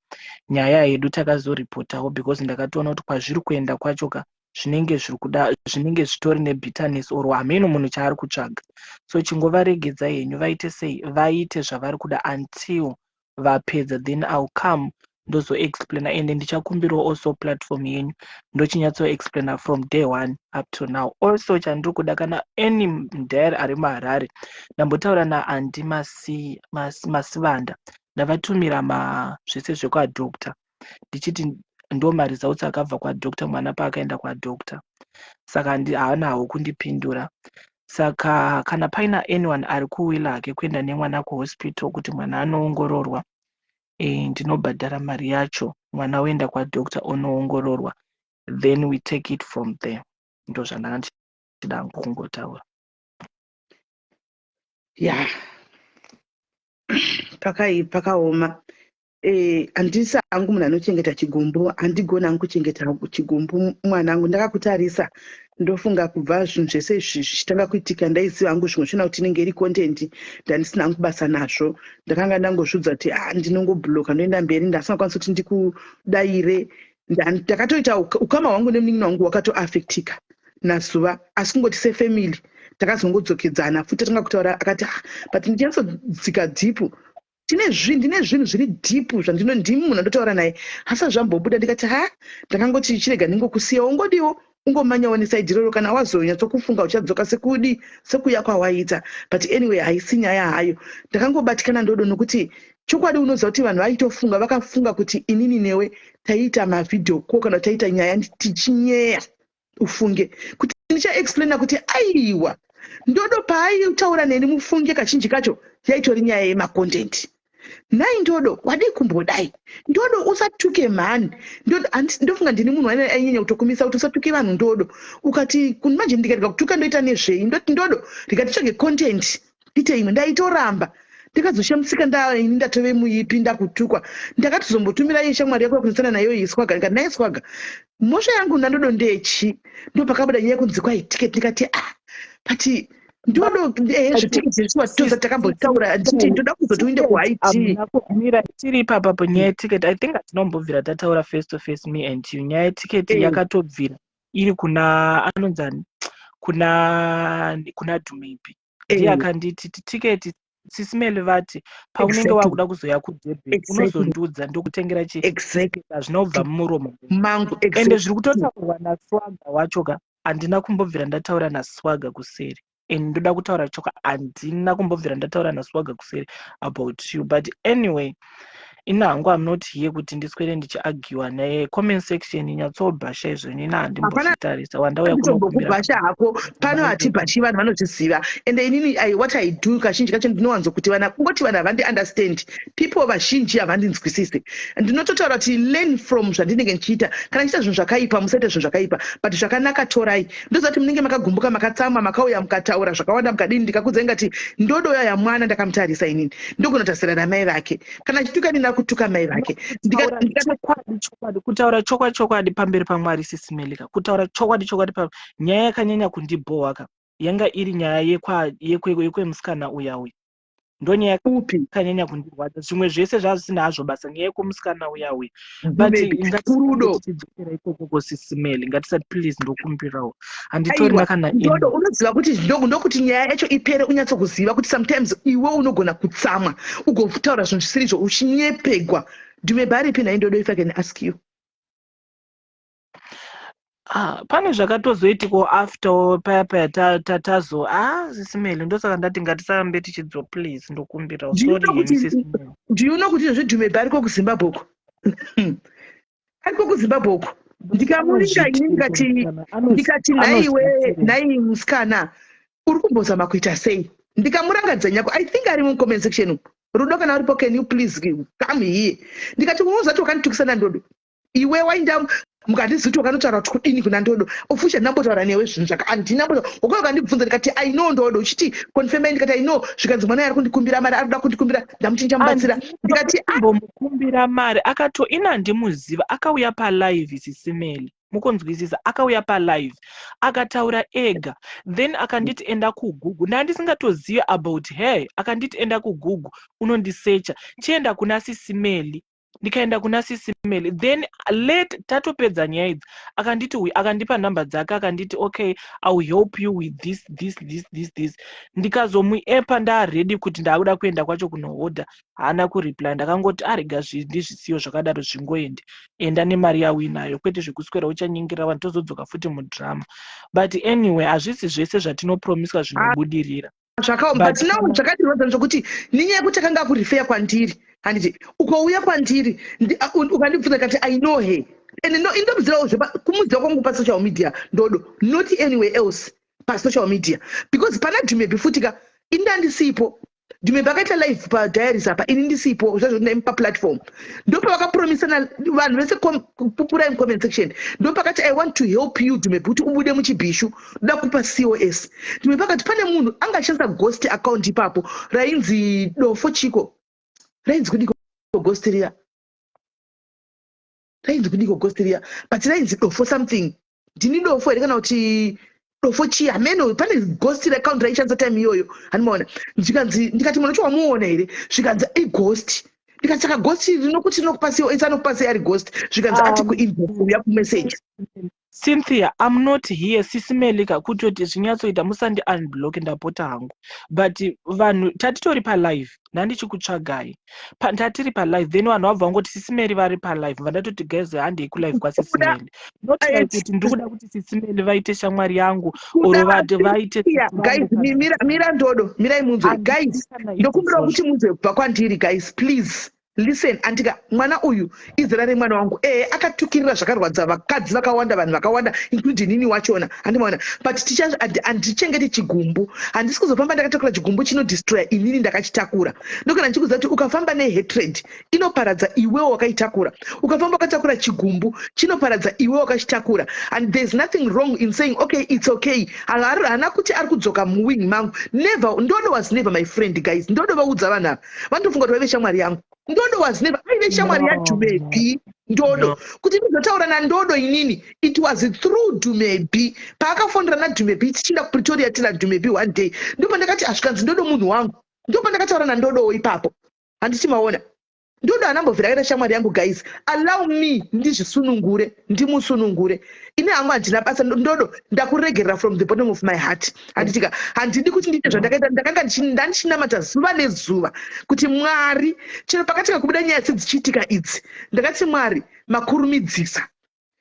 Nyaya yedu takazoripotawo because ndakatoona kuti kwazviri kuenda kwachoka zvinenge zvitori nebitterness or hameno munhu chaari kutsvaga. So chingovaregedza henyu vaite sei, vaite zvavari kuda until vapedza, then I'll come ndozo explain, ende ndichakumbirawo also platform yenyu ndochinyatso explainer from day one up to now. Also chandiri kuda kana any mudhayari ari muHarare ndambotaura naAndi Masivanda ndavatumira zvese zvekwadoctor ndichiti ndo maresults akabva kwadoctor mwana paakaenda kwadoctor, saka haanawo kundipindura. Saka kana paina anyone ari kuwila hake kuenda nemwana kuhospital kuti mwana anoongororwa, ndinobhadhara mari yacho, mwana oenda kwadoctor onoongororwa, then we take it from there. Ndo zvandakachida kungotaura. Yeah. Pakaoma. Handisi hangu munhu anochengeta chigumbu, handigoni hangu kuchengeta chigumbu mwana wangu. Ndakakutarisa ndofunga kubva zvinhu zvese izvi zvichitanga kuitika ndaiziva hangu zvimwe zvina kuti inenge iri content ndandisina hangu basa nazvo. Ndakanga ndangozvidza kuti ndinongobhuloka ndoenda mberi, ndasingakwanisi kuti ndikudaire. Ndakatoita ukama hwangu nemunin'ina wangu wakatoafectika nazuva, asi kungoti sefamily takazongodzokedzana futi tanga kutaura. Akati but ndichanyatsogadzika dhipu, ndine zvinhu zviri dhipu ndimi munhu andotaura naye, hasa zvambobuda. Ndikati ndakangoti chirega ndingokusiya, ungodiwo ungomanyawo nesaidhi roro, kana wazonyatsokufunga uchadzoka sekuya kwawaita. But anyway, haisi nyaya hayo. Ndakangobatikana ndodo nokuti chokwadi unoziva kuti vanhu vaitofunga, vakafunga kuti inini newe taiita mavidhio ko kana taiita nyaya tichinyeya, ufunge kuti ndichaexplaina kuti aiwa ndodo paaitaura neni mufunge kazhinji kacho yaitori nyaya yemacontent. Nhai ndodo wadi kumbodai, ndodo usatuke mhani, ndofunga ndini munhu ainyanya kutokumisa kuti usatuke vanhu ndodo. Ukati manje ndikarega kutuka ndoita nezvei, ndoti ndodo rikatitsvage content ite imwe, ndaitoramba ndikazoshamusika ndaini ndatove muipi ndakutukwa. Ndakatizombotumira iye shamwari yako yakunisana nayo iswaga, ndikati naye swaga mhosva yangu nandodo ndechi. Ndo pakabuda nyaya yekunzi kwai tiketi, ndikati pati ndodo zvitiketi zvisiwatoza takambotaura nditi ndoda kuzoti uinde kuhaiti. Mira tiri papa panyaya yetiketi, I think atinombobvira tataura face to face me and you. Nyaya yetiketi yakatobvira iri kuna anonzani, kuna Dumebi. Ndiye akanditi tiketi sisimele vati paunenge wakuda kuzoya kuDurban unozondudza ndokutengera zvinobva mumuromo mangu. Ende zviri kutotaurwa naSwaga wachoka, handina kumbobvira ndataura naSwaga kuseri. And ndoda kutaura choka, handina kumbobvira ndataura naSwaga kuseri about you. But anyway, ina hangu I'm not here kuti ndiswere ndichiagiwa naye. Comment section inyatsobhasha izvo nina handimbozvitarisa. Wandauya kubhasha hako pano hatibhashi, vanhu vanozviziva. And inini what I do kazhinji kacho ndinowanzo kuti kungoti vanhu havandi understand, people vazhinji havandinzwisisi. Ndinototaura kuti learn from zvandinenge ndichiita. Kana ndichiita zvinhu zvakaipa musaite zvinhu zvakaipa, but zvakanaka torai. Ndozati munenge makagumbuka makatsamwa makauya mukataura zvakawanda mukadini, ndikakudza ingati ndodo yamwana ndakamutarisa inini ndokunotarisira namai vake, kana chituka nina kutuka mai vake. Kutaura chokwadi pamberi paMwari sisimeleka, kutaura chokwadi nyaya yakanyanya kundibhohaka yanga iri nyaya yekwemusikana uya ndo nyaya yakanyanya kundirwadza. Zvimwe zvese zvazvisina hazvo basa, nyaya yekwemusikana uya but ngatidzokera ikoko kosisimele, ngatisati please ndokumbirawo, handitorina kana ndodo. Unoziva kuti ndokuti nyaya yacho ipere, unyatsokuziva kuti sometimes iwe unogona kutsamwa ugotaura zvinhu zvisirizvo uchinyepegwa. Dumebi aripi nhai ndodo, if I can ask you? Pane zvakatozoitiko after paya tazo sisimele, ndosaka ndati ngatisarambe tichidzo please ndokumbirawo. Sorry sisimele. Do you know kuti izvo Dumebi ariko kuZimbabwe uko? Ariko kuZimbabwe uko. Ndikamuringa ini ndikati nhai musikana uri kumbozama kuita sei? Ndikamurangadza nyako, I think ari mucomment section uko. Rudo kana uripo, can you please come here? Ndikati unozati wakanitukisana ndodo, iwe wainda mukandiziti wakanotaura kuti kudini kuna ndodo, ofusha ndambotaura newe zvinhu zvakandina uko wakandibvunza. Ndikati I know ndodo, uchiti confirm. Ndikati I know zvikanzi mwana ari kundikumbira mari, ari kuda kundikumbira, ndamuti ndichamubatsira. Ndikati mbomukumbira mari, akato ina ndimuziva, akauya palive sisimele, mukonzwisisa, akauya palive akataura ega, then akanditi enda kuGoogle, ndandisingatoziva about her, akanditi enda kuGoogle unondisecha, chienda kuna sisimeli, ndikaenda kuna sisimeli, then late tatopedza nyaya idzi akanditi akandipa nhamba dzake akanditi okay I will help you with this. Ndikazomuepa ndaready kuti ndakuda kuenda kwacho kunohodha, haana kureply. Ndakangoti arega ndizvisiyo zvakadaro zvingoende, enda nemari yawo inayo, kwete zvekuswera uchanyingira vanhu tozodzoka futi mudrama. But anyway, hazvisi zvese zvatinopromiswa zvinobudirira. But now zvakadirwadza zvokuti ninyaya yekuti akanga akurifeya kwandiri, handiti ukouya kwandiri ukandibvunza kati I know her, and indobvunzirawo kumudziwa kwangu pasocial media ndodo, not anywhere else. pasocial media because pana Dhumebi futika indandisipo Dhumebi akaita live padiaries apa ini ndisipo zvazvo paplatform ndopavakapromisana vanhu vese kupupura in comment section ndopakati I want to help you Dhumebi kuti ubude muchibhishu ndoda kupa COS Dhumebi akati pane munhu angashandisa ghost account ipapo rainzi Dofo Chiko rainzi kudiko ghost riya rainzi kudiko ghost riya but rainzi Dofo something ndini Dofo here kana kuti Dofo Chia meno pane ghost account raishandisa time iyoyo hanimaona ndikati mwana chamuona here zvikanzi ighost ndikachaka ghost rinokuti rinokupa COS anokupa sei ari ghost zvikanzi ati kuinbox uya kumessage Cynthia, I'm not here sisimelika kutoti zvinyatsoita musandi unblock ndapota hangu but vanhu tatitori palive nandichikutsvagai ndatiri palive then vanhu vabva vangoti sisimeri vari palive vandatoti guys handei kulive kwasisimeli not like kuti ndikuda kuti sisimeli vaite shamwari yangu oro vaite guys mira ndodo mirai munzwe guys ndokumbira kuti munzwe kubva kwandiri guys please listen andika mwana uyu izera remwana wangu akatukirira zvakarwadza vakadzi vakawanda vanhu vakawanda including nini wachona handimaona but handichengeti chigumbu handisi kuzofamba ndakatakura chigumbu chinodestroya inini ndakachitakura ndokana ndichikuziva kuti ukafamba nehatred inoparadza iwewo wakaitakura ukafamba wakatakura chigumbu chinoparadza iwewo wakachitakura and there's nothing wrong in saying okay it's okay hana kuti ari kudzoka muwing mangu never ndodo was never my friend guys ndodo vaudza vanhu ava vanotofunga kuti vaive shamwari yangu ndodo was never aive shamwari yaDhumebi ndodo kuti ndizotaura nandodo inini it was through Dhumebi paakafondera naDhumebi tichinda kuPretoria tina Dhumebi one day ndipo ndakati asvikanzi ndodo munhu wangu ndipo ndakataura nandodowo ipapo handichimaona ndodo anambovhira akaita shamwari yangu guys allow me ndizvisunungure ndimusunungure ine hangu handina basa ndodo ndakuregerera from the bottom of my heart handitika handidi kuti ndiite zvandakaita ndakanga ndandichinamata zuva nezuva kuti Mwari chero pakatika kubuda nyaya sedzichiitika idzi ndakati Mwari makurumidzisa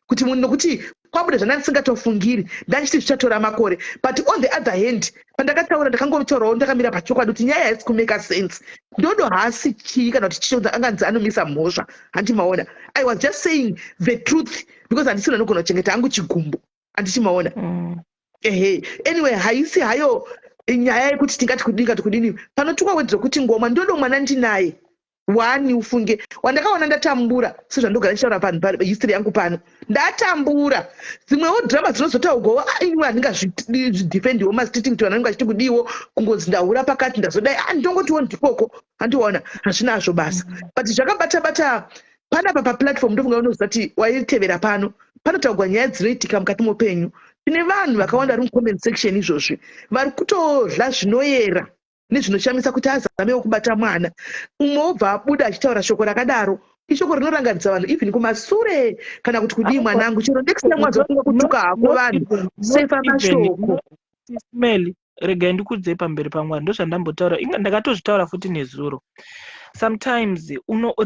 kuti munhu nokuti kwabuda zvandandisingatofungiri ndanchiti zvichatora makore but on the other hand pandakataura ndakangovitaurawo ndakamira pachokwadi kuti nyaya haisi kumeka sense ndodo haasi chii kana kuti chicho anganzi anomisa mhosva handimaona I was just saying the truth because handisina nogona kuchengeta hangu chigumbu handichimaona anyway haisi hayo nyaya yekuti tingati kudini panotukwa wedzi rokuti ngoma ndodo mwana ndinaye wani ufunge wandakaona ndatambura sezvandogara ndichitaura panhu pahistory yangu pano ndatambura dzimwewo drama dzinozotaurwawo iwe handingazvidefendiwo masititing to vanhu vanenge vachiti kudiwo kungozi ndahura pakati ndazodai ndongotiwo ndikoko handiona hazvinazvo basa but zvakabata panapa paplatform ndofunga unoziva kuti waitevera pano panotaurwa nyaya dzinoitika mukati mupenyu tine vanhu vakawanda vari mucomment section izvozvi vari kutodla zvinoyera nezvinoshamisa kuti azamewo kubata mwana umwe obva abuda achitaura shoko rakadaro ishoko rinorangaridza vanhu even kumasure kana kuti kudii mwanangu chero next time wazofunga kutuka hako vanhu sefa mashoko Smeli regai ndikudzei pamberi paMwari ndozvandambotaura inga ndakatozvitaura futi nezuro sometimes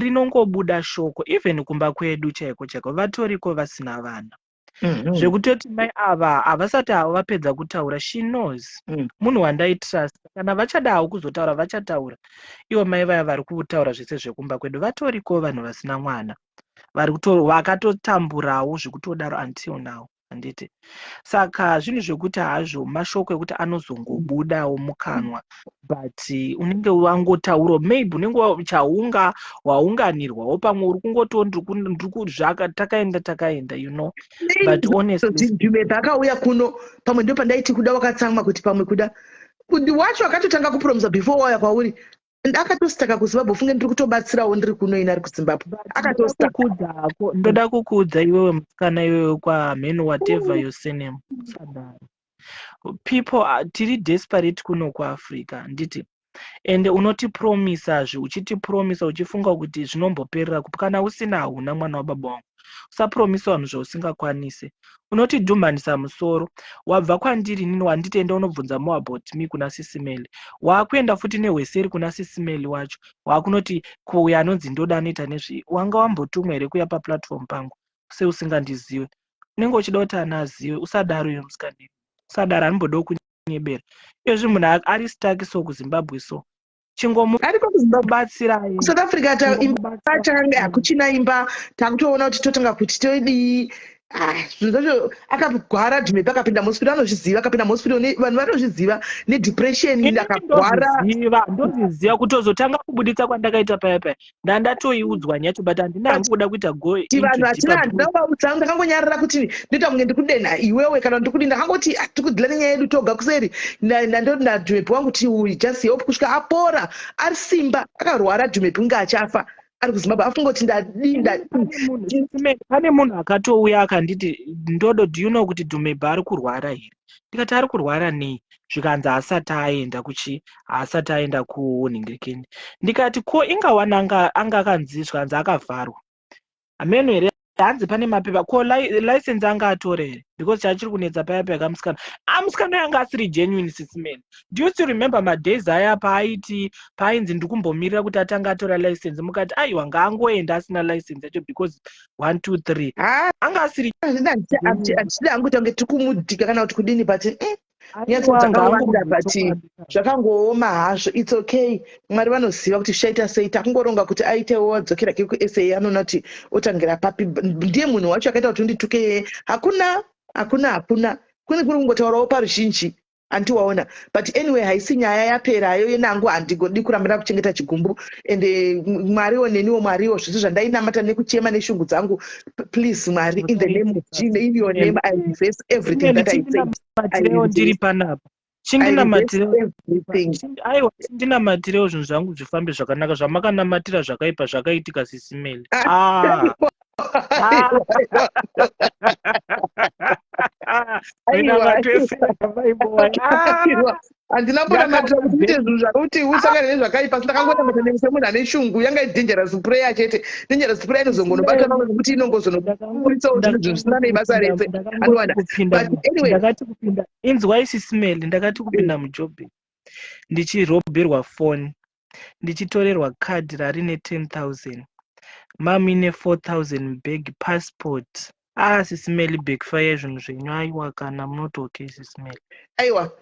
rinongobuda shoko even kumba kwedu chaiko vatoriko vasina vana zvekutoti mai ava havasati havo vapedza kutaura she knows munhu wandaitrust kana vachadawo kuzotaura vachataura ivo mai vaya vari kutaura zvese zvekumba kwedu vatoriko vanhu vasina mwana vakatotamburawo zvekutodaro until now handiti saka zvinhu zvekuti hazvo mashoko ekuti anozongobudawo mukanwa but unenge wangotaurawo maybe unenge waunganirwawo pamwe uri kungotiwo takaenda you know but honestly Dhumebi akauya kuno pamwe ndo pandaiti kuda wakatsamwa kuti pamwe kuda wacho akatotanga kupromisa before wauya kwauri akatositaka kuzimbabwe funge ndiri kutobatsirawo ndiri kuno ina ari kuzimbabwe ndoda kukudza iwewe musikana iwewe kwamhenu whatever your surname sadaro people tiri desperate kuno kuAfrica nditi ende unotipromisazve uchitipromisa uchifunga kuti zvinomboperera kana usina hauna mwana wababa wangu usapromisa vanhu zvausingakwanise unotidhumhanisa musoro wabva kwandiri nini wanditi enda unobvunza more about me kuna Sisimeli wakuenda futi nehweseri kuna Sisimeli wacho wakunoti kuuya anonzi ndoda anoita nezvi wanga wambotumwa here kuya paplatform pangu seusingandiziwe unenge uchida kuti ana azive usadaro iyo musikandiri usadaro anombodawo kunyebera izvi munhu ari staki so kuZimbabwe so chingomubatsirai South Africa imba change hakuchina imba takutoona kuti totanga kuti todii zvinhu zvacho akagwara dhumepi akapinda muhospital anozviziva akapinda muhospital vanhu vanozviziva nedepression akagwara ndozviziva kutozotanga kubuditsa kwandakaita paya paya ndandatoiudzwa nyacho but handina hangu kuda kuita go into vanhu deeper handina kuvaudza ndakangonyarara kuti ndoita kunge ndikudenha iwewe kana ndikudi ndakangoti tikudhila nenyaya yedu toga kuseri ndandoti nadhumepi wangu kuti uyu just help kusvika apora ari simba akarwara dhumepi kunge achafa ari kuzimbabwe afungoti pane munhu akatouya akanditi ndodo do you know kuti dhumepi ari kurwara here ndikati ari kurwara nei zvikanzi asati aenda kunhingirikeni ndikati ko ingawana anga akanzi zvikanzi akavharwa ameno here hanzi pane mapepa ko license anga atore here because chachiri kunetsa paya paya kamusikana musikana yanga asiri genuine sisimene. Do you still remember madays aya paainzi ndikumbomirira kuti atanga atora license mukati aiwa ngaangoenda asina license yacho because 1 2 3 anga asiri achida hangu tange tikumudhika kana kuti kudini but nyatsodzakawanda but zvakangooma hazvo its okay. Mwari vanoziva kuti zvichaita sei. Takungoronga kuti aitewo adzokera ke kusa anoona kuti otangira papi. Ndiye munhu wacho akaita kuti ndituke hakuna kune kungotaurawo paruzhinji antiwaona but anyway haisi nyaya yaperayo yenangu handigodi kurambira kuchengeta chigumbu ende mwariwo neniwo mwariwo zvitu zvandainamata nekuchema neshungu dzangu please Mwari in the name of Jesus in your name I reverse everything that I said. Ndiri panapa chindinamatireo zvinhu zvangu zvifambe zvakanaka zvamakanamatira zvakaipa zvakaitika sisimeli. handina kunamatira kuti uite zvinhu zvakuti usangane nezvakaipa sindakangonamata nemusemunhu ane shungu yanga dangerous prayer chete. Dangerous prayer inozongonobata nawo nokuti inongozonokuritsawo zvinhu zvisina nebasa rese anowana but anyway inzwai sisimeli ndakati kupinda mujobhi ndichirobherwa foni ndichitorerwa kadhi rarine 10,000 mami ne 4,000 bag passport. Sisimeli backfire zvinhu zvenyu aiwa kana munotoke sisimeli aiwa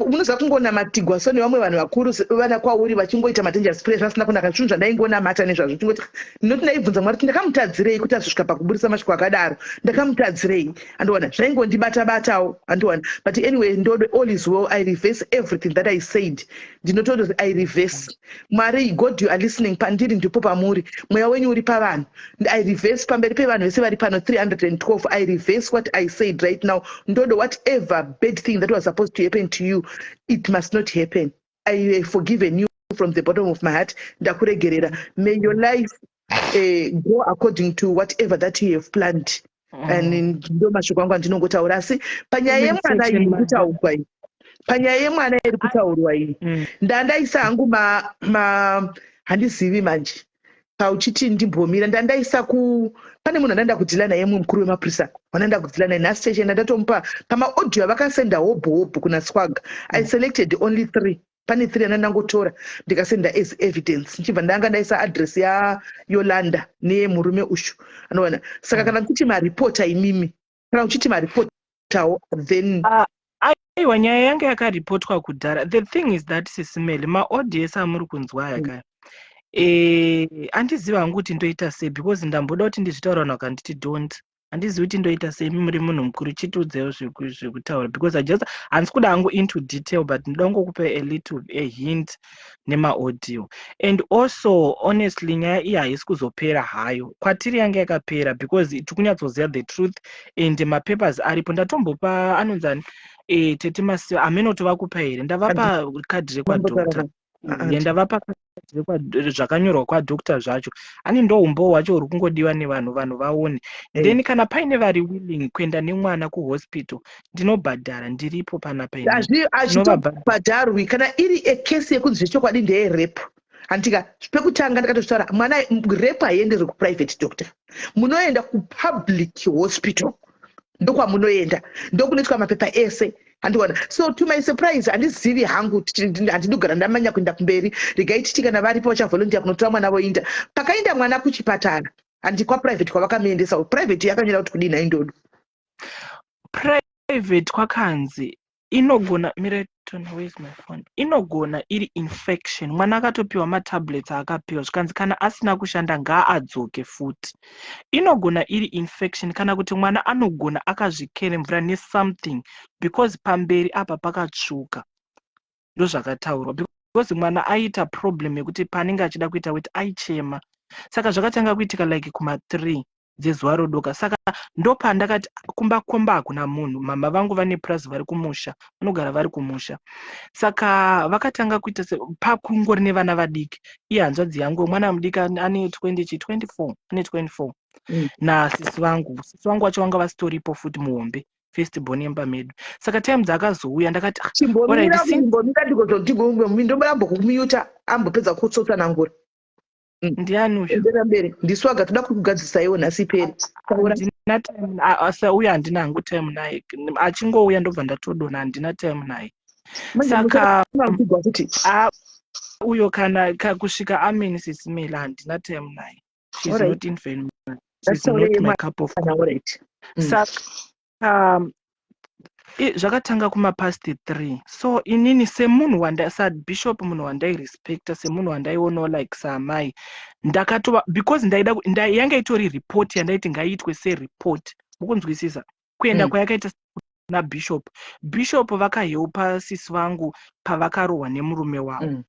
munoziva kungonamatigwa so nevamwe vanhu vakuru vana kwauri vachingoita madangerous prayer vasina kunaka zvinhu zvandaingonamata nezvazvo tingoti ndinoti ndaibvunza Mwari kuti ndakamutadzirei kuti azosvika pakuburisa mashoko akadaro ndakamutadzirei andiwana zvaingondibata-batawo andiwana but anyway ndodo all is well I reverse everything that I said. Ndinotoda kuti I reverse. Mwari God you are listening pandiri ndipo pamuri mweya wenyu uri pavanhu I reverse pamberi pevanhu vese vari pano 312 I reverse what I said right now. Ndodo whatever bad thing that was supposed to happen to you it must not happen. I have forgiven you from the bottom of my heart. Ndakuregerera. May your life go according to whatever that you have planned. And ndo mashoko angu andinongotaura asi panyaya yemwana iri kutaurwa iyi panyaya yemwana iri kutaurwa iyi ndandaisa hangu handizivi manje pauchiti ndimbomira ndandaisa pane munhu andanda kudhila naye mukuru wemaprisa wananda kudhila naye nhasi cheche ndatomupa pamaaudio avakasenda hobho kuna Swaga I selected only 3 pane 3 andangotora ndikasenda as evidence nichibva ndanga ndaisa address yaYolanda neyemurume ushu anoona saka kana kuti maripota imimi kana uchiti maripotawo then aiwa nyaya yange yakaripotwa kudhara. The thing is that sisimeli maaudio ese amuri kunzwa yakaya handiziva hangu kuti ndoita sei because ndamboda kuti ndizvitaura vanhu vakanditi don't handizivi kuti ndoita sei muri munhu mukuru chitiudzewo zvekutaura because handisi kuda hangu into detail but ndoda kungokupa a hint nemaaudio and also honestly nyaya iyi haisi kuzopera hayo kwatiri yange yakapera because tikunyatsoziva the truth and mapapers aripo ndatombopa anonzani tete masiva amenotova kupa here ndavapa kadhi rekwadokta ndavapa zvakanyorwa kwadokta zvacho ani ndo umbo hwacho uri kungodiwa nevanhu vaone then kana paine vari willing kuenda nemwana kuhospital ndinobhadhara ndiripo panapa hazvitobhadharwi kana iri ekesi yekunzi zvechokwadi ndeyerape handika pekutanga ndakatozvitaura mwana rape haienderwi kuprivate doctor munoenda kupublic hospital ndokwamunoenda ndokunoitwa mapepa ese handiwana so to my surprise handizivi hangu handinogara ndamanya kuenda kumberi regaititi kana varipo vachavolontia kunotora mwana voinda pakainda mwana kuchipatara handi kwaprivate kwavakamuendesa private yakanyora kuti kudini aindodo private kwakanzi inogona Miraton, where's my phone? Inogona iri infection. Mwana akatopiwa matablets akapiwa zvikanzi kana asina kushanda ngaadzoke futi. Inogona iri infection kana kuti mwana anogona akazvikere mvura nesomething because pamberi apa pakatsvuka. Ndozvakataurwa because mwana aita problem yekuti paanenge achida kuita weti aichema. Saka zvakatanga kuitika like kuma 3 dzezuva rodoka. Saka ndopandakati komba hakuna munhu. Mama vangu vane plus vari kumusha, vanogara vari kumusha. Saka vakatanga kuita pakungori nevana vadiki. Iye hanzvadzi yangu mwana mudiki ane 24, ane 24. Nasisi vangu vacho vanga vasitoripo futi muhombe festival yemba medu. Saka time dzakazouya ndakati chimbomira ndigozotigombe ndombayambo kumuyuta ambopedza kutsotsa nangura. Ndiani usho? Ndera mbere ndiswaga toda kugadzisa iwo nhasi peri. Handina time asa uya handina hangu time naye. Achingouya ndobva ndatodona handina time naye. Saka kuti uyo kana kusvika ameni sisimela handina time naye. She's not in vain. She's not my cup of coffee. Saka zvakatanga kuma past 3. So inini semunhu bishop munhu wandairespecta semunhu wandaiona like samai ndakatova because yanga itori report yandaiti ngaiitwe sereport mukunzwisisa kuenda kwayakaita nabishop. Bishop vakaheupa sisi vangu pavakarohwa nemurume wavo.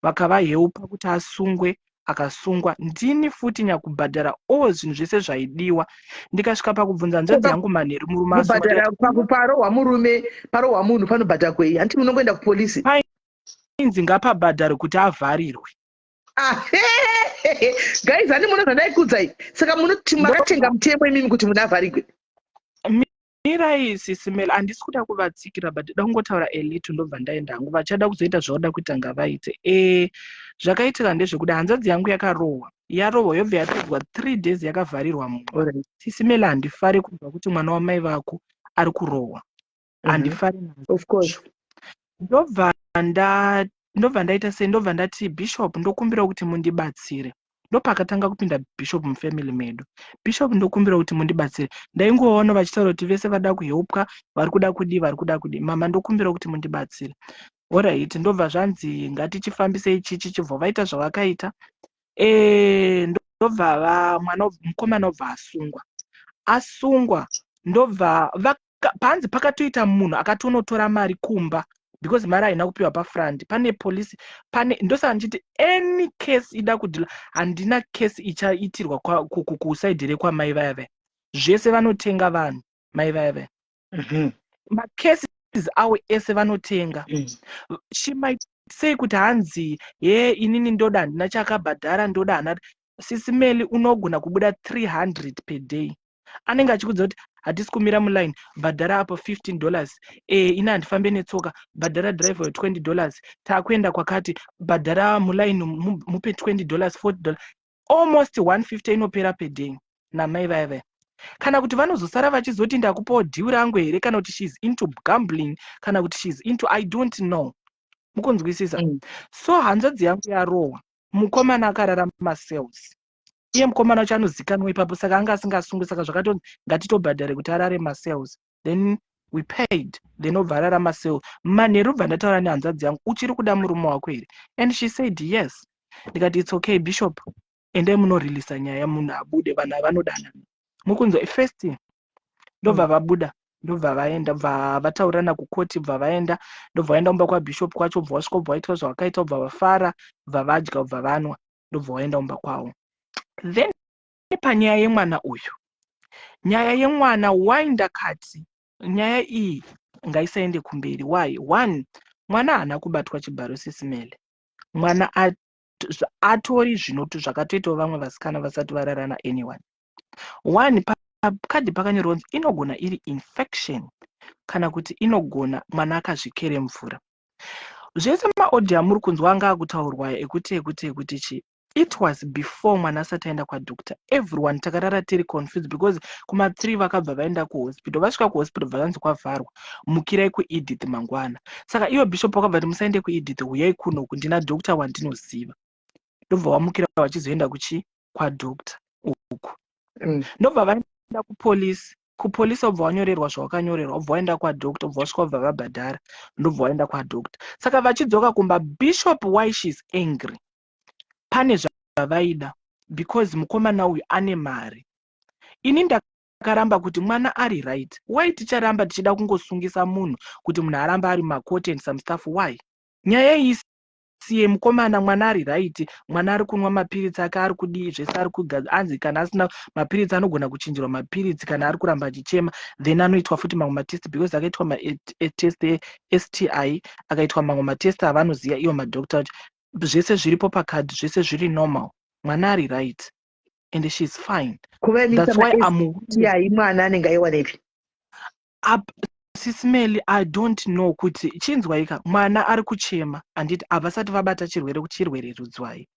Vakavaheupa kuti asungwe, akasungwa. Ndini futi nyakubhadhara zvinhu zvese zvaidiwa. Ndikasvika pakubvunza nzvadzi yangu manheru murume asungwa. Parohwa murume, parohwa munhu panobhadha kwei? Hanti munongoenda kupolisi? Painzi ngapabhadhare kuti avharirwe. Guys, handi muno zvandaikudzai. Saka munoti makatenga mutemo imimi kuti munhu avharigwe. Mirai sisimela handisi kuda kuvatsikira but dangotaura elito ndobva ndaenda hangu vachada kuzoita zvauda kuita ngavaite. Zvakaitika ndezvekuda hanzvadzi yangu yakarohwa yobva yapedzwa 3 days yakavharirwa mumba. Sisimela handifari kubva kuti mwana wamai vako ari kurohwa. Handifari of course. Ndobva ndaita sei ndobva ndati bishop ndokumbira kuti mundibatsire. Ndopakatanga kupinda bishop mufamily medu. Bishop ndokumbira kuti mundibatsire. Ndaingoona vachitaura kuti vese vada kuheupwa, vari kuda kudi. Mama ndokumbira kuti mundibatsire. Alright, ndobva zvanzi ngatichifambise ichichi chibva vaita zvavakaita. Ndobva mukomana obva asungwa. Ndobva panzi pakatoita munhu akatonotora mari kumba. Because mari haina kupiwa pafront. Pane polisi, ndosaka ndichiti any case ida kudhila, handina case ichaitirwa kusaidhi rekwamai vaya. Zvese vanotenga vanhu, mai vaya. Macases awo ese vanotenga. She might say kuti hanzi, inini ndoda handina chakabhadhara ndoda hana. Sisimeli unogona kubuda 300 per day. Anenge achikudza kuti hatisi kumira muline, bhadhara apo $15. Ina handifambe netsoka, bhadhara driver $20. Takuenda kwakati, bhadhara muline mupe $20, $40. Almost 150 inopera per day. Namai vaya. Kana kuti vanozosara vachizoti ndakupawo deal rangu here, kana kuti she's into gambling, kana kuti she's into I don't know. Mukunzwisisa. So hanzvadzi yangu yarohwa. Mukomana akararama sales. Iye mukomana wacho anozikanwa ipapo, saka anga asingasungwi. Saka zvakatonzi ngatitobhadhare kuti arare masales. Then we paid. Then obva arara masales. Manheru bva ndataura nehanzvadzi yangu, uchiri kuda murume wako here? And she said yes. Ndikati it's okay bishop. Endai munoreleasa nyaya munhu abude, vanhu vanodanana. Mukunzwa first ndobva vabuda, ndobva vaenda, bva vataurana kukoti, bva vaenda, ndobva vaenda umba kwabishop kwacho, bva vasvika bva vaitwa zvavakaita, bva vafara, bva vadya, bva vanwa, ndobva vaenda umba kwavo. Then panyaya yemwana uyu, nyaya yemwana why ndakati nyaya iyi ngaisaende kumberi. Why? 1, mwana haana kubatwa chibharo sisimele. Mwana atori zvinotu zvakatoitawo vamwe vasikana vasati vararana anyone. 1, pakadhi pakanyorwa inogona iri infection kana kuti inogona mwana akazvikere mvura. Zvese maaudio amuri kunzwa anga akutaurwa ekuti chi it was before mwana asati aenda kwadoctor. Everyone takarara tiri confused because kuma 3 vakabva vaenda kuhospital. Vasvika kuhospital bvanzi kwavharwa, mukirai kuEdith mangwana. Saka iwo bishop wakabva kuti musaende kuEdith, uyai kunoku ndina doctor wandinoziva. Ndobva wamukira vachizoenda kwadoctor uku. Ndobva vaenda kupolisi. kupolisi obva wanyorerwa zvawakanyorerwa, obva waenda kwadokta, obva wasvika obva vabhadhara, ndobva waenda kwadokta. Saka vachidzoka kumba, Bishop why she's angry, pane zvavaida because mukomana uyu ane mari. Ini ndakaramba kuti mwana ari right. Why ticharamba tichida kungosungisa munhu kuti munhu aramba ari makoti and some stuff? Why? Nyaya iyi siye mukomana, mwana ari right, mwana ari kunwa mapiritsi ake, ari kudii zvese, ari kugadza. Anzi kana asina mapiritsi anogona kuchinjirwa mapiritsi kana ari kuramba achichema, then anoitwa futi mamwe matest because akaitwa matest STI, akaitwa mamwe matest avanoziva ivo madokta kuti zvese zviripo pakadhi, zvese zviri normal. Mwana ari right and she's fine. That's why STI mwana anenge aiwanepi? Sisimeli, I don't know kuti chinzwaika mwana ari kuchema anditi havasati vabata chirwere rudzwai,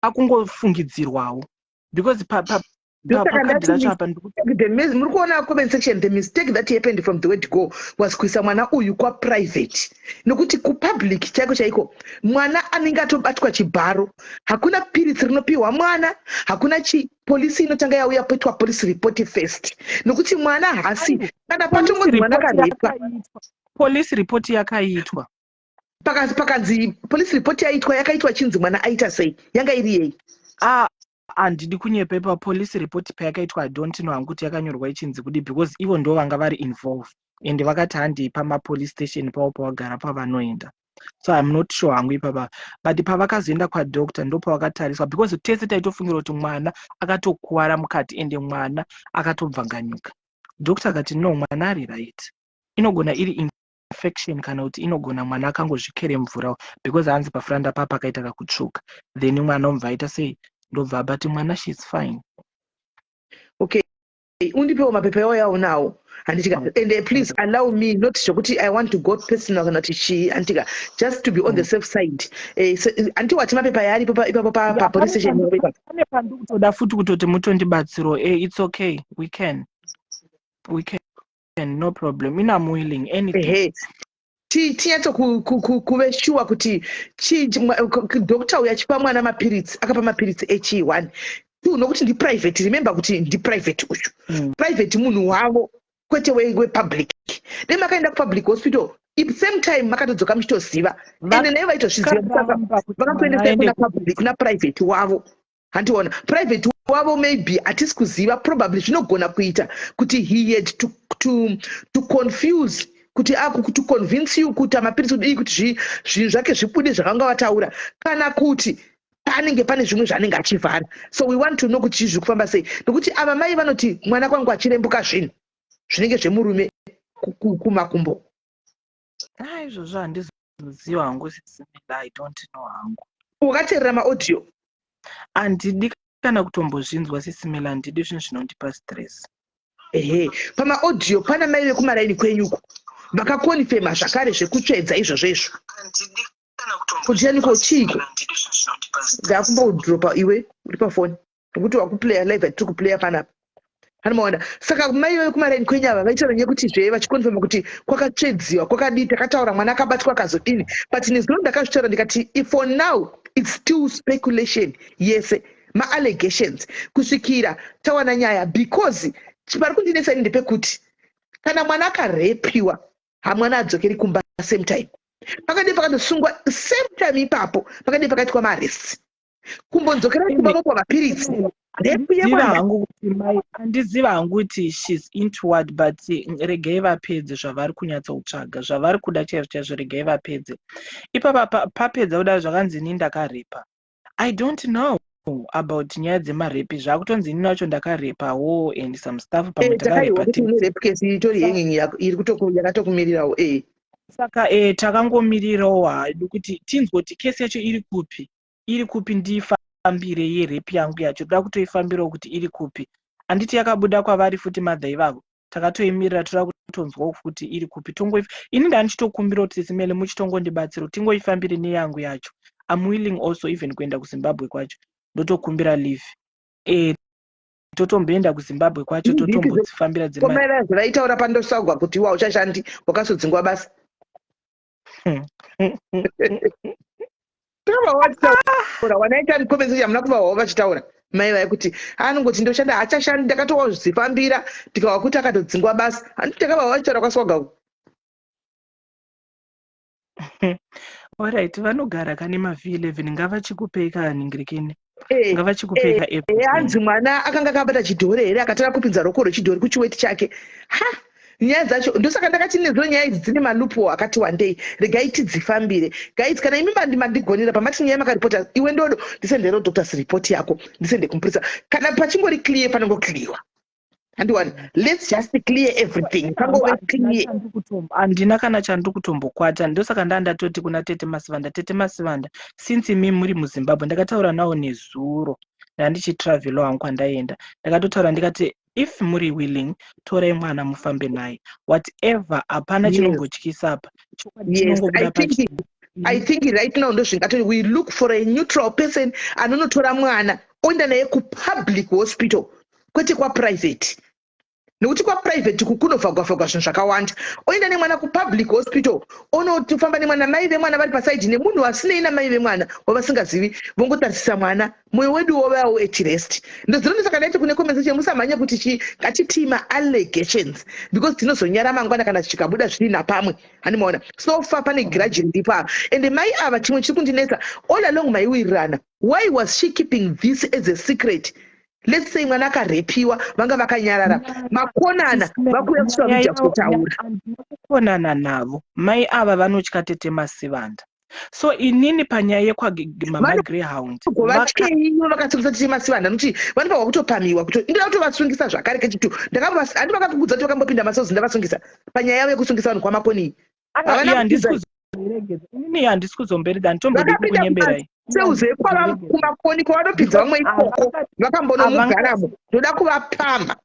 zvakungofungidzirwawo because pakadhi racho apa muri kuona comment section, the mistake that happened from the word go was kuisa mwana uyu private, nokuti public chaiko chaiko mwana anenge atobatwa chibharo, hakuna piritsi rinopiwa mwana, hakuna polisi inotanga yauya poitwa police report first, nokuti mwana hasi kana patongozi mwana karepwa. Police report yakaitwa, pakanzi police report yakaitwa chinzi mwana aita sei, yanga iri yei? Handidi kunyepepa police report payakaitwa, I don't know hangu kuti yakanyorwa ichinzi kudi because ivo ndo vanga vari involved and vakati handei pamapolice station pavo pavagara pavanoenda, so I'm not sure hangu ipapa, but pavakazoenda kwadokta ndo pavakatariswa because tese taitofungira kuti mwana akatokuwara mukati ende mwana akatobvanganyuka. Dokta akati no, mwana ari right, inogona iri infection kana kuti inogona mwana akangozvikere mvura because hanzi pafuranda papa akaita kakutsvuka, then mwana obva aita sei, ndobva abati mwana she's fine. Okay, undipewo mapepa yawo yaunawo anditika, and please allow me not zvokuti I want to go personal kana kuti antika, just to be on the safe side. Antiwati mapepa yaaripo ipapo pa police station. Pane pandikutoda futi kutoti mutondibatsiro. It's okay, we can, no problem, I'm willing anything. Tinyatso kuve sure kuti dokta uyu achipa mwana mapiritsi, akapa mapiritsi HE1 nokuti ndi private, remember kuti ndi private uyu. Private munhu wavo kwete wepublic. Then makaenda kupublic hospital, same time makatodzoka muchitoziva ende naye vaitozviziva vakatoendesa kuna private wavo. Handiona private wavo maybe hatisi kuziva, probably zvinogona kuita kuti he had to confuse kuti to convince you kuti mapiritsi kudii kuti zvinhu zvake zvibude zvakanga vataura, kana kuti panenge pane zvimwe zvaanenge achivhara. So we want to know kuti zviri kufamba sei, nokuti ava mai vanoti mwana kwangu achirembuka zvinhu zvinenge zvemurume kumakumbo. Izvozvo handizoziva hangu, sisimila, I don't know hangu. Wakateerera maaudio? Handidi kana kutombozvinzwa sisimila, handidi zvinhu zvinondipa stress. Pamaaudio pana mai vekumaraini kwenyuko vakakonifema zvakare zvekutsvedza izvozvo. Kujaniko chiko ndakumbodropa iwe uri pafoni nokuti wakuplaya live atiri kuplaya panapa. Hanomaona, saka mai vekumaraini kwenyava vaitaura nyekuti vachikonfema kuti kwakatsvedziwa, kwakadii, takataura mwana akabatwa akazodini, but nezvino ndakazvitaura ndikati for now it's still speculation. Yes, ma-allegations kusvikira tawana nyaya, because pari kundinetsa ini ndepekuti kana mwana akarepiwa hamwana adzokeri kumba same time, pakadii pakatosungwa same time ipapo, pakadii pakaitwa maarrest, kumbonzokera kumba vopwa mapiritsi. Handiziva hangu kuti she's into what, but regei vapedze zvavari kunyatsotsvaga, zvavari kuda chaizvo regei vapedze. Ipapa papedza kudai zvakanzi ini ndakarepa, I don't know about nyaya dzemarepi, zvakutonzi ini nacho ndakarepawo and some stuff pamwe takarepa rape case itori yenyenye iri yakatokumirirawo. Saka takangomirirawo hadu kuti tinzwe kuti kesi yacho iri kupi ndifambire yerepi yangu yacho, toda kutoifambirawo kuti iri kupi. Handiti yakabuda kwavari futi madhai vavo, takatoimirira toda kutonzwawo kuti iri kupi. Ini ndandichitokumbira kuti sisimele muchitongondibatsira tingoifambire neyangu yacho. I'm willing also even kuenda kuZimbabwe kwacho ndotokumbira leave, totomboenda kuZimbabwe kwacho totombodzifambira dzimari zvavaitaura pandosagwa kuti iwa uchashandi wakazodzingwa basa. Wanaita conversation hamuna kuvawo vachitaura mai vai kuti anongoti ndoshanda hachashandi ndakatozvifambira ndikawa kuti akatodzingwa basi handiti takava vachitaura kwaswagaku. Alright, vanogara kane mav11 ngavachikupei kaningirikeni ngavachikupei hanzi mwana akanga akabata chidhori here akatara kupinza roko rwechidhori kuchiweti chake. Ha, nyaya dzacho ndosaka ndakati nedzo nyaya idzi dzine malupo akati wandei regai tidzifambire guys. Kana imi mandigonera pamati nyaya makaripota iwe ndodo ndisendero doctor's report yako ndisende kumupurisa kana pachingori clear panongokliwa. Andiwani, let's just clear everything. Andina kana chandu kutombokwata ndosaka ndatoti kuna Tete Masivanda since imi muri muZimbabwe ndakataura nawo nezuro ndandichitravel wangu kwandaenda ndakatotaura ndikati if muri willing torai mwana mufambe naye whatever hapana chinongotyisa apa. Yes, I think right now ndozvingatoti we look for a neutral person anonotora mwana oenda naye kupublic hospital kwete kwaprivate. Nekuti kwaprivate kukunovhagwavhagwa zvinhu zvakawanda. Oenda nemwana kupublic hospital onotofamba nemwana, mai vemwana vari pasaidi nemunhu asinei namai vemwana wavasingazivi vongotarisisa mwana, mwoyo wedu wovawo at rest. Ndozvinondosaka ndaiti kune conversation musamhanye kuti ngatitii allegations because tinozonyara mangwana kana zvichikabuda zviri napamwe. Handimaona so far pane grudge riripo apa. And mai ava chimwe chiri kundinetsa all along maiwirirana, why was she keeping this as a secret? Let's say mwana akarepiwa vanga vakanyarara makonana vakuya kusvika kuja kutaura kukonana navo mai ava vanotya Tete Masivanda. So inini panyaya yekwamama Greyhound vavatyiyo vakasungisa Tete Masivanda nokuti vanofanwa kutopamiwa kuti ndoda kutovasungisa zvakare kechitu handi vakakudza kuti vakambopinda masozi ndavasungisa panyaya yavo yekusungisa vanhu kwamakoni. Inini handisi kuzombereda nditombodi kukunyeberai seuze kwava kumakoni kwavanopinza vamwe ikoko vakambonomugaramo ndoda kuvapama.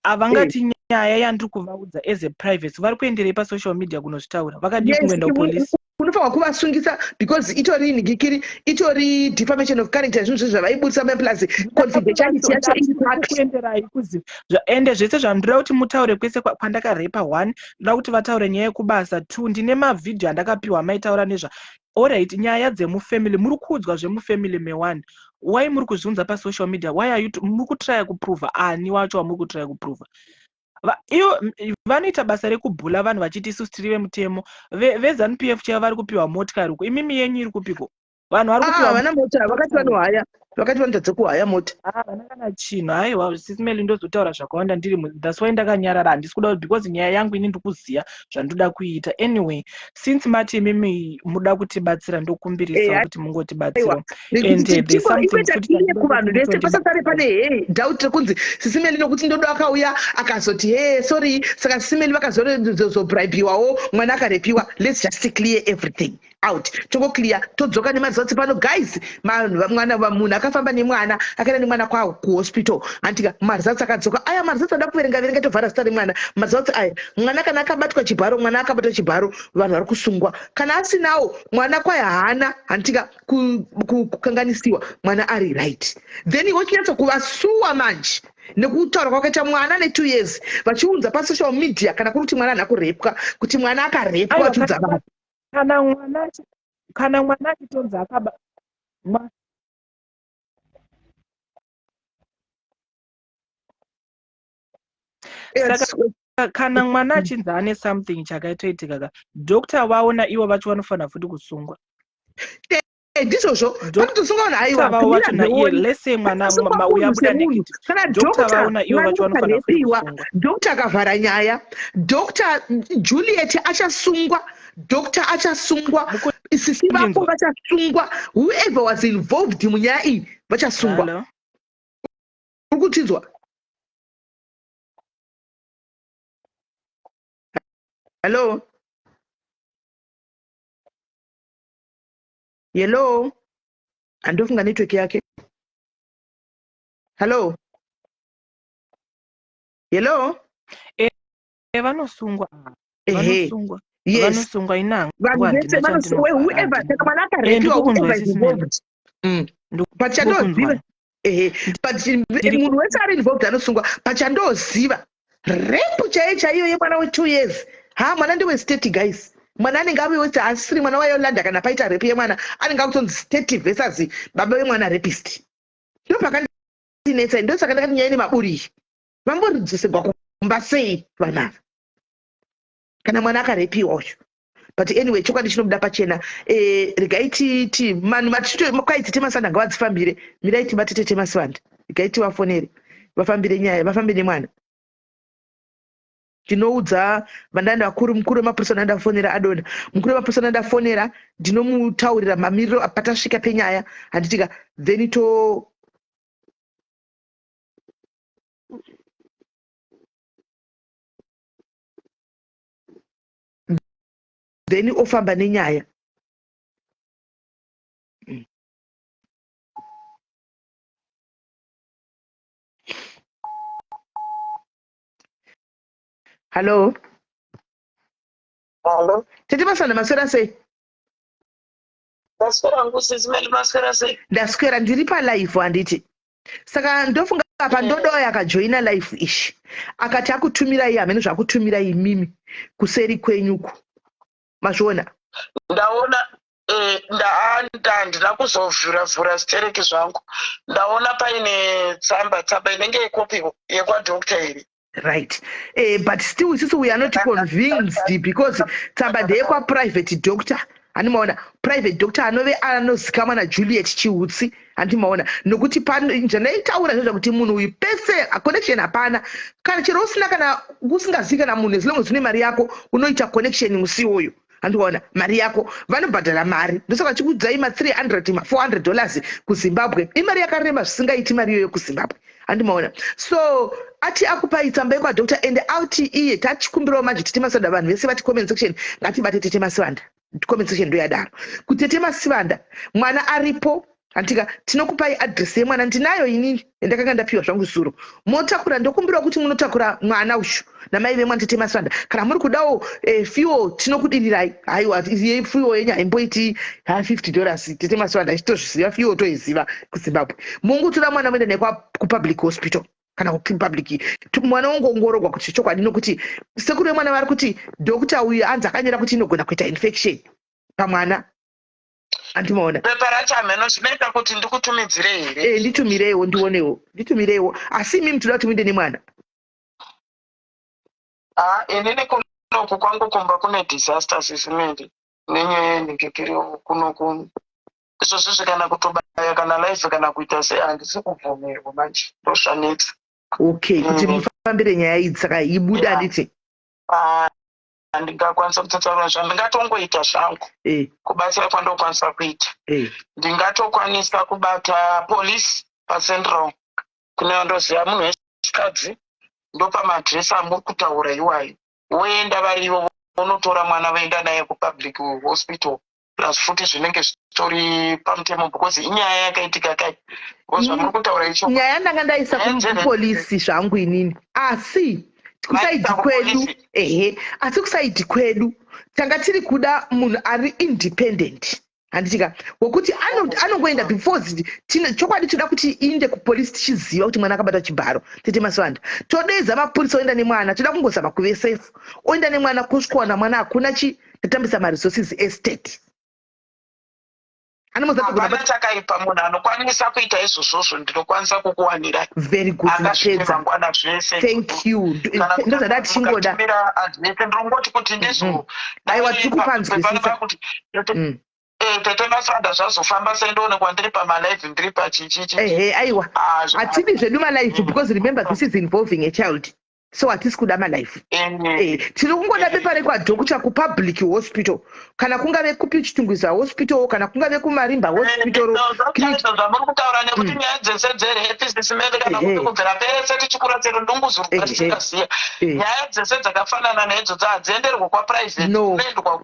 Havangati nyaya yandiri kuvaudza as a private vari kuenderei pasocial media kunozvitaura vakadii kungoenda kupolisi. Unofanwa kuvasungisa because itori nhingikiri itori defamation of character zvinhu zvavaibudisa plus confidentiality yacho kuenderai kuziva ende zvese zvandoda kuti mutaure kwese kwandakarepa 1 ndoda kuti vataure nyaya yekubasa 2 ndine mavhidhio andakapiwa maitaura nezva alright nyaya dzemufamily muri kuudzwa zvemufamily me1 why muri kuzviunza pasocial media why are you muri kutraya kuprova ani wacho wamuri kutraya kuprova. Iyo vanoita basa rekubhula vanhu vachiti isusu tiri vemutemo veZANU-PF chaivo vari kupiwa motikari uko imimi yenyu iri kupiko vanhu vari kupiwa vana mota vakati vanohaya vakati vanotadza kuhaya mota vana kana chinhu haiwa sisimeli ndozotaura zvakawanda ndiri that's why ndakanyarara handisi kuda because nyaya yangu ini ndikuziva zvandoda kuita. Anyway, since mati imimi muda kutibatsira ndokumbirisa kuti mungotibatsira and there's something kuvanhu vese pasasare pane doubt rekunzi sisimeli nokuti ndodo akauya akazoti sorry saka sisimeli vakazozobribhiwawo mwana akarepiwa. Let's just clear everything out tongoclear todzoka nemazotsi pano guys. Mwana munhu akafamba nemwana akaenda nemwana kwawo kuhospital antika marizatsi akadzoka aya marizatsi ada kuverenga tovhara zita remwana marizatsi aya mwana kana akabatwa chibharo mwana akabatwa chibharo vanhu vari kusungwa kana asinawo mwana kwaya haana handitika kukanganisiwa mwana ari right then wochinyatsa kuvasuwa manje nekutaura kwakaita mwana ne2 years vachiunza pasocial media kana kuri kuti mwana ana kurepwa kuti mwana akarepwa vachudza vanhu kana mwana achitonza akaba kana mwana achinzi ane something chakaitoitika dokta vaona ivo vacho vanofanira futi kusungwa ndizvozvo vanotosunga vanhu aiwa lese mwana uyabuda negative kana dokta vaona ivo vacho vanofanira futi kusungwa. Dokta akavhara nyaya Dr. Juliet achasungwa dokta achasungwa sisi vako vachasungwa whoever was involved munyaya iyi vachasungwa. Uri kutinzwa? Hello? Hello? Andofunga network yake. Hello? Hello? Vanosungwa. Yes. Vanosungwa inanga. Whoever mwana akarepiwa whoever is involved. Pachandoziva. Munhu wese ari involved anosungwa pachandoziva. Repu chaiyo yemwana we2 years. Mwana ndewe state guys. Mwana anenge ave wese asiri mwana waYolanda kana paita repu yemwana anenge akutonzi state versus baba vemwana rapist. Ndopaka inondinetsa ndo saka ndakati nyaya nemaburi vamboridzisirwa kumba sei vanava kana mwana akarepiwa uyu. But anyway, chokwadi chinobuda pachena. Regai titi manu kwaiti temaswanda ngavadzifambire, mirai tibatete temaswanda. Regai tivafonere vafambire nyaya, vafambe nemwana. Ndinoudza vandanda vakuru, mukuru wemapurisa ndandafonera adona, mukuru wemapurisa ndandafonera, ndinomutaurira mamiriro patasvika penyaya, handitika then then ofamba nenyaya. Hello. Hello. Tete masana maswera sei? Maswera ngusizimeli maswera sei? Ndaswera ndiri palive handiti. Saka ndofunga apa ndodoya akajoina live ishi. Akati akutumirai hamene zvakutumirai mimi kuseri kwenyuku. Mazviona? Ndaona ndina kuzovhura stereki zvangu. Ndaona paine tsamba inenge yekopi yekwadokta iri. Right. But still we are not convinced because tsamba ndeyekwa private doctor. Handimaona private doctor anove anozikamwa naJuliet Chiutsi. Handimaona nokuti ndinotaura nezvakuti munhu uyu pese connection hapana. Kana chero usina kana usingazivi kana munhu as long as une mari yako unoita connection musi uyu. Handiona mari yako vanobhadhara mari ndosaka chikudzai ma$300 ma$400 kuZimbabwe imari yakareba zvisingaiti mari iyoyo kuZimbabwe. Handimaona so ati akupai tsamba yekwadokta ende auti iye tachikumbirawo manje tete maswanda vanhu vese vati comment section ngatibate tete maswanda comment section ndoyadaro kuti tete maswanda mwana aripo. Handitika tinokupai address yemwana ndinayo inini ndakanga ndapiwa zvangu suro motakura ndokumbirawo kuti munotakura mwana ushu namai vemwana tete maswanda kana muri kudawo fuel tinokudirirai haiwa iye fuel yenyu haimboiti $50 tete maswanda chitozviziva fuel toiziva kuZimbabwe mungutora mwana muende naye kupublic hospital kana kupublic mwana ongoongororwa kuti chokwadi nokuti sekuru vemwana vari kuti dokta uyu anzi akanyora kuti inogona kuita infection pamwana. Andimaona pepa racho hameno zvinoita kuti ndikutumidzire here? Nditumirewo ndionewo nditumirewo asi mimi toda kuti muende nemwana. Inini kunoku kwangu kumba kune disasters isimendi nenyaya yenhekekero kunoku izvozvo kana kutobaya kana life kana kuita sei handisi kubvumirwa manje ndozvanetsa. Okay kuti mufambire nyaya idzi saka ibuda nditi handingakwanisa kutotsaura zvandingatongoita zvangu kubatsira kwandokwanisa kuita. Ndingatokwanisa kubata polisi pacentral kune ndoziva munhu wechikadzi ndopa madresi amuri kutaura iwayo woenda varivo vonotora mwana voenda naye kupublic hospital plus futi zvinenge zvitori pamutemo because inyaya yakaitika kai zvamuri kutaura icho nyaya ndanga ndaisa kupolisi zvangu inini asi kusaidhi kwedu asi kusaidhi kwedu tanga tiri kuda munhu ari independent. Handitika wokuti anongoenda before chokwadi toda kuti inde kupolisi tichiziva kuti mwana akabata chibharo tete maswanda todedza mapurisa oenda nemwana toda kungozama kuve safe oenda nemwana kusvikawana mwana hakuna tatambisa maresources estate. Hapana chakaipa munhu anokwanisa kuita izvozvozvo ndinokwanisa kukuwanira. Very good. Thank you. Ndozvada tichingoda. Ndongoti kuti ndizvo. Aiwa tikupanzwisisa. Tete maswanda zvazofamba sendoonekwa ndiri pamalive ndiri pachichichi. Aiwa. Hatidi zvedu malive because remember this is involving a child. So hatisi kuda malife. Tiri kungoda bepa rekwadhokuta kupublic hospital kana kungave kupi chitungwiza hospital kana kungave kumarimba hospital. Zvamuri kutaura nekuti nyaya dzese dzerehepisisimendi kana kuti kubvira pese tichikura tiri ndunguzuru tisingaziya nyaya dzese dzakafanana neidzodzo hadzienderwa kwaprivate dzinoendwa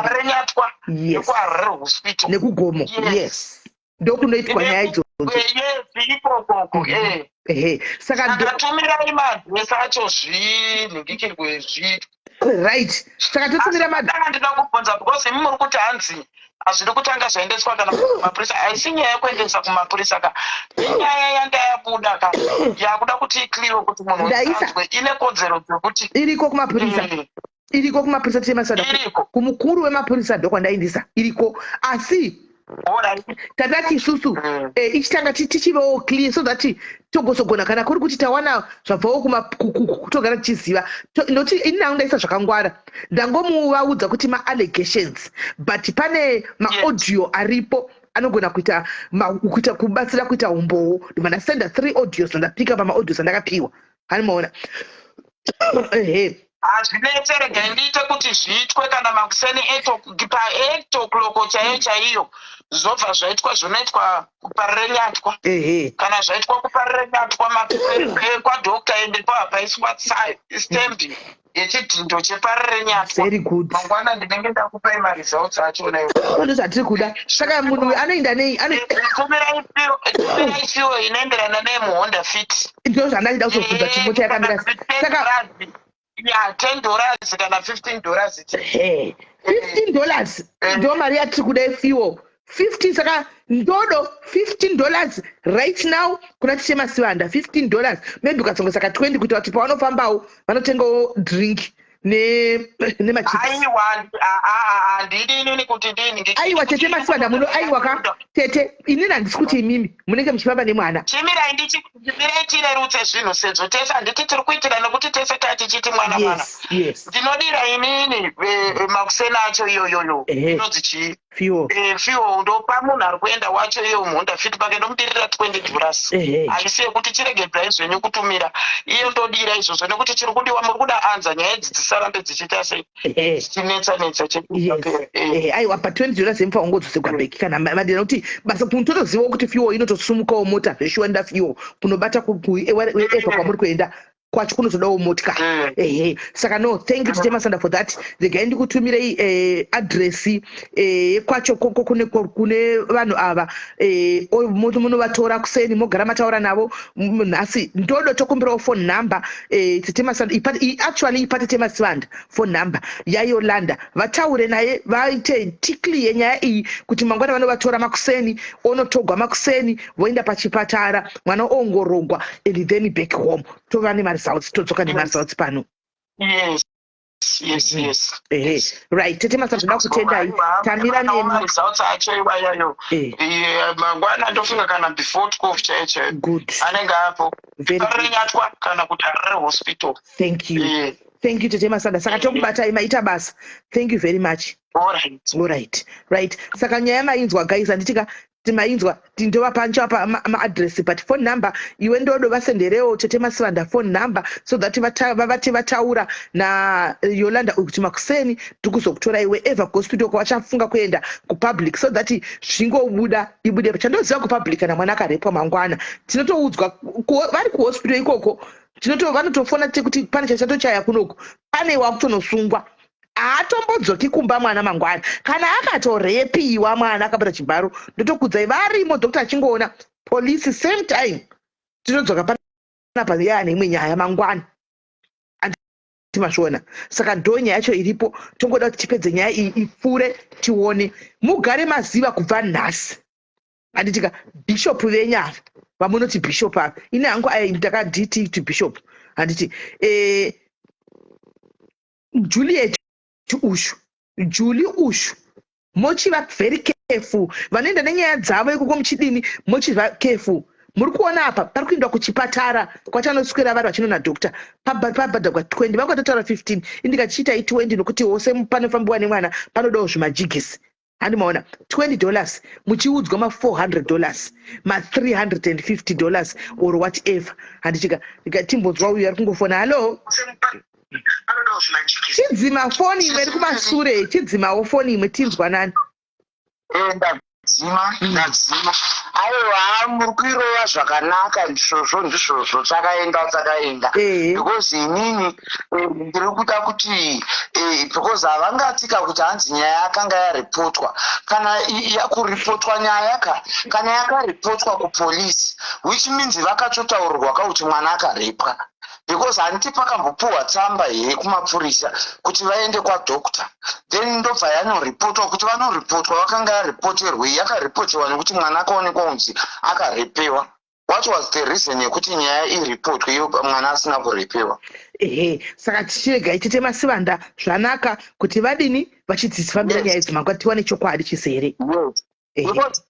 kurenyatwa nekuharare hospital nekugomo. Yes ndokunoitwa nyaya idzodzo. Ikoko saka ndatumirai madresi acho zvinhingikirwe zviitwa. Right. Saka totumira madanga ndida kubvunza because imi muri kuti hanzi hazvidi kutanga zvaendeswa kana kumapurisa haisi nyaya yekuendesa kumapurisa ka inyaya yanga yabuda ka yakuda kuti ikliwe kuti munhu anzwe ine kodzero dzekuti iriko kumapurisa. Iriko kumapurisa temaswanda kumukuru wemapurisa ndokwandaindisa iriko asi tatati isusu ichitanga tichivawo clear so that togozogona kana kuri kuti tawana zvabvawo kutogara tichiziva noti inangu ndaisa zvakangwara ndangomuvaudza kuti ma-allegations but pane maaudio aripo anogona kuita kubatsira kuita umbowo ndimandasenda 3 audios ndapika pamaaudios andakapiwa hanimaona hazvinetserege ndiite kuti zviitwe kana makuseni pa8 o'clock chaiyo zvobva zvaitwa zvinoitwa kuparerenyatwa kana zvaitwa kuparerenyatwa kwadhokta endepo hapaiswa stembi yechidhindo cheparerenyatwa mangwana ndinenge ndakupai maresults achona ndozvatiri kuda saka munhu anoenda nei tumirai fiwo inoenderana nemuhonda fit ndo zvandachida kuzobvunza chimota yakamira saka $10 kana $15 $15 ndo mari yatiri kuda ifiwo 50 saka ndodo $15 right now kuna tichema Sivanda $15 maybe ukatsonga saka 20 kuita kuti pavanofambawo vanotengawo drink aiwa tete Masivanda muno aiwa ka tete inini handisi kuti imimi munenge muchifamba nemwana chimirai ndichirerutse zvinhu sezvo tese handiti tiri kuitira nekuti tese tatichiti mwana ndinodira inini makuseni acho iyoyoyo inonzi chii fiwo ndopa munhu ari kuenda wacho iyo muhonda feedback ndomudirira $20 havisi yekuti chirege bhraizvenyu kutumira iyo ndodira izvozvo nekuti chiri kudiwa muri kuda anza nyaya idzi dzisarambe dzichiita sei dzichinetsa aiwa pa$20 emfa ungodzosegwa bheki kana madira kuti basa kutotozivawo kuti fiwo inotosumukawo mota zveshuwa nda fiwo kunobata kuepa kwamuri kuenda kwacho kunotodawo motikari saka no thank you Tete Masivanda for that regai ndikutumirei adresi kwacho kune vanhu ava munovatora kuseni mogara mataura navo nhasi ndodo tokumbirawo phone number Tete Masivanda actually ipa Tete Masivanda phone number yaYolanda vataure naye vaite tikli yenyaya iyi kuti mangwana vanovatora makuseni onotogwa makuseni voenda pachipatara mwana oongorogwa and then back home tova nemaresults todzoka nemaresults pano yes right Tete Masivanda kutendai tamira nemaresults acho iwayayo mangwana ndofunga kana before 12 chaicho good anenge apo parenyatwa kana kuti arere hospital thank you Tete Masivanda saka tokubatai maita basa thank you very much all right saka nyaya mainzwa guys anditika timainzwa ndova panchapa maadresi but phone number iwe ndodo vasenderewo Tete Masivanda phone number so that vavati vataura naYolanda kuti makuseni tikuzokutora iwe eva hospital kwachafunga kuenda kupublic so that zvingobuda ibude chandoziva kupublic kana mwana akarepwa mangwana tinotoudzwa vari kuhospital ikoko vanotofona kuti pane chachatochaya kunoko pane wakutonosungwa hatombodzoki kumba mwana mangwana kana akatorepiwa mwana akapata chibharo ndotokudzai varimo dhokta achingoona polisi same time tinodzoka panapa yana imwe nyaya mangwana timazviona saka ndo nyaya yacho iripo tongoda kuti tipedze nyaya iyi ipfuure tione mugare maziva kubva nhasi handitika bishop venyava vamunoti bishop apa ine hangu ndakaditi kuti bishop handiti Juliet Julie ushu mochiva very careful vanoenda nenyaya dzavo ikoko muchidini mochiva careful muri kuona apa pari kuendwa kuchipatara kwatanoswera vari vachinona dhokta pabhadhagwa 20 vakatotaura 15 indika chiitai 20 nokuti wose panofambiwa nemwana panodawo zvimajigisi handimaona $20 muchiudzwa $400 $350 or whatever handichika timbonzwa uyu ari kungofona hallo chidzima foni imwe iri kumashure chidzimawo foni imwe tinzwa nani ndadzima aiwa muri kuirova zvakanaka ndizvozvo tsakaenda because inini ndiri kuda kuti because havangatika kuti hanzi nyaya yakanga yaripotwa kana kuripotwa nyaya kana yakaripotwa kupolisi which means vakatotaurirwa kuti mwana akarepwa because handiti pakambopuhwa tsamba here kumapurisa kuti vaende kwadhokta then ndobva yanoripotwa kuti vanoripotwa vakanga yaripoterwei yakaripotiwa nekuti mwana akaonekwa kunzi akarepewa what was the reason yekuti nyaya iripotwe iyo mwana asina kurepewa saka tichiregai Tete Masivanda zvanaka kuti vadini vachidzisifambira nyaya idzi mangwa tiwane chokwadi chisere because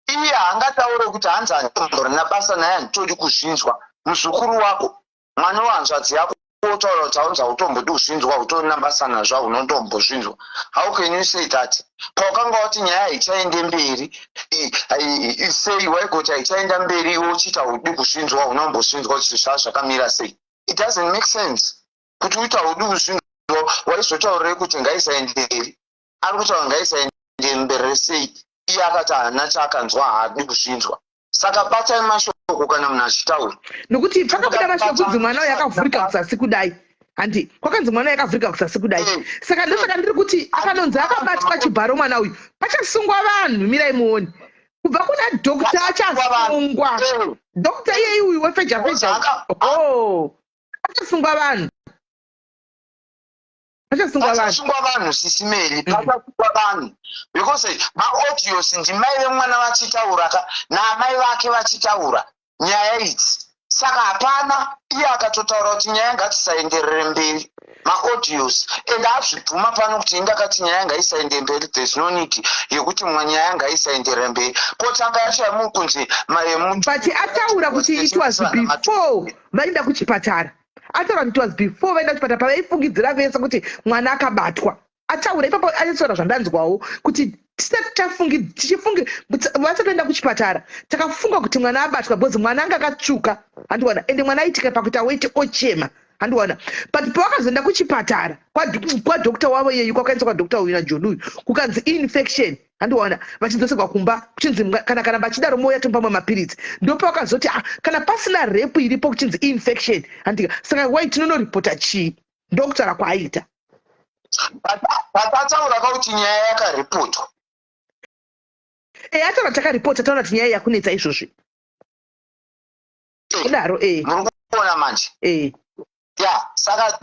iye haangataure kuti hanzi andorina basa naye handitodi kuzvinzwa. Muzukuru wako mwana wahanzvadzi yako otaura kuti haunza utombodi kuzvinzwa utorina basa nazvo unondombozvinzwa. How can you say that? Paukanga wati nyaya haichaende mberi sei waigoti haichaenda mberi uchiita udi kuzvinzwa unombozvinzwa kuti zvakamira sei. It doesn't make sense. Kuti uita udi kuzvinzwa waizotaurei kuti ngaisaenderi. Ari kutaura ngaisaende mberi sei iye akati hana chaakanzwa haadi kuzvinzwa. Saka batai mashoko kana munhu achitaura. Nokuti pakabuda mashoko kunzi mwana yakavhurika kusasi kudai. Handi kwakanzi mwana yakavhurika kusasi kudai. Saka ndosaka ndiri kuti akanonzi akabatwa chibharo mwana uyu pachasungwa vanhu mirai muone. Kubva kuna dokta achasungwa. Dokta iyeyi uyu wefeja. Achasungwa vanhu. Pachasungwa vanhu sisimeli. Pachasungwa vanhu. Because maaudios ndimai vemwana vachitaura naamai vake vachitaura nyaya idzi. Saka hapana iye akatotaura kuti nyaya ngatisaenderere mberi. Maaudios and hazvibvuma pano kuti indakati nyaya ngaisaende mberi. There's no need yekuti nyaya ngaisaenderere mberi. Potanga yacho yamuri kunzi but ataura kuti it was before vaenda kuchipatara. Ataura kuti it was before vaenda kuchipatara pavaifungidzira vese kuti mwana akabatwa. Ataura ipapo achitaura zvandanzwawo kuti tichifungi vasatoenda kuchipatara takafunga kuti mwana abatwa bhozi mwana anga akatsvuka handiwana ende mwana aitika pakuita weti ochema handiwana but pavakazoenda kuchipatara kwadokta wavo iyeyu kwakaendeswa kwadokta uyu naJohn uyu kukanzi infection handiwana vachidzoserwa kumba kuchinzi kana vachidaro moya tombamwe mapiritsi ndopavakazoti kana pasina repu iripo kuchinzi infection handika saka wai tinonoripota chii ndokutaura kwaaita. Patataura kuti nyaya yakaripotwa. Ataura takaripota taura kuti nyaya yakunetsa izvozvi. Kudaro muri kuona manje. Ya saka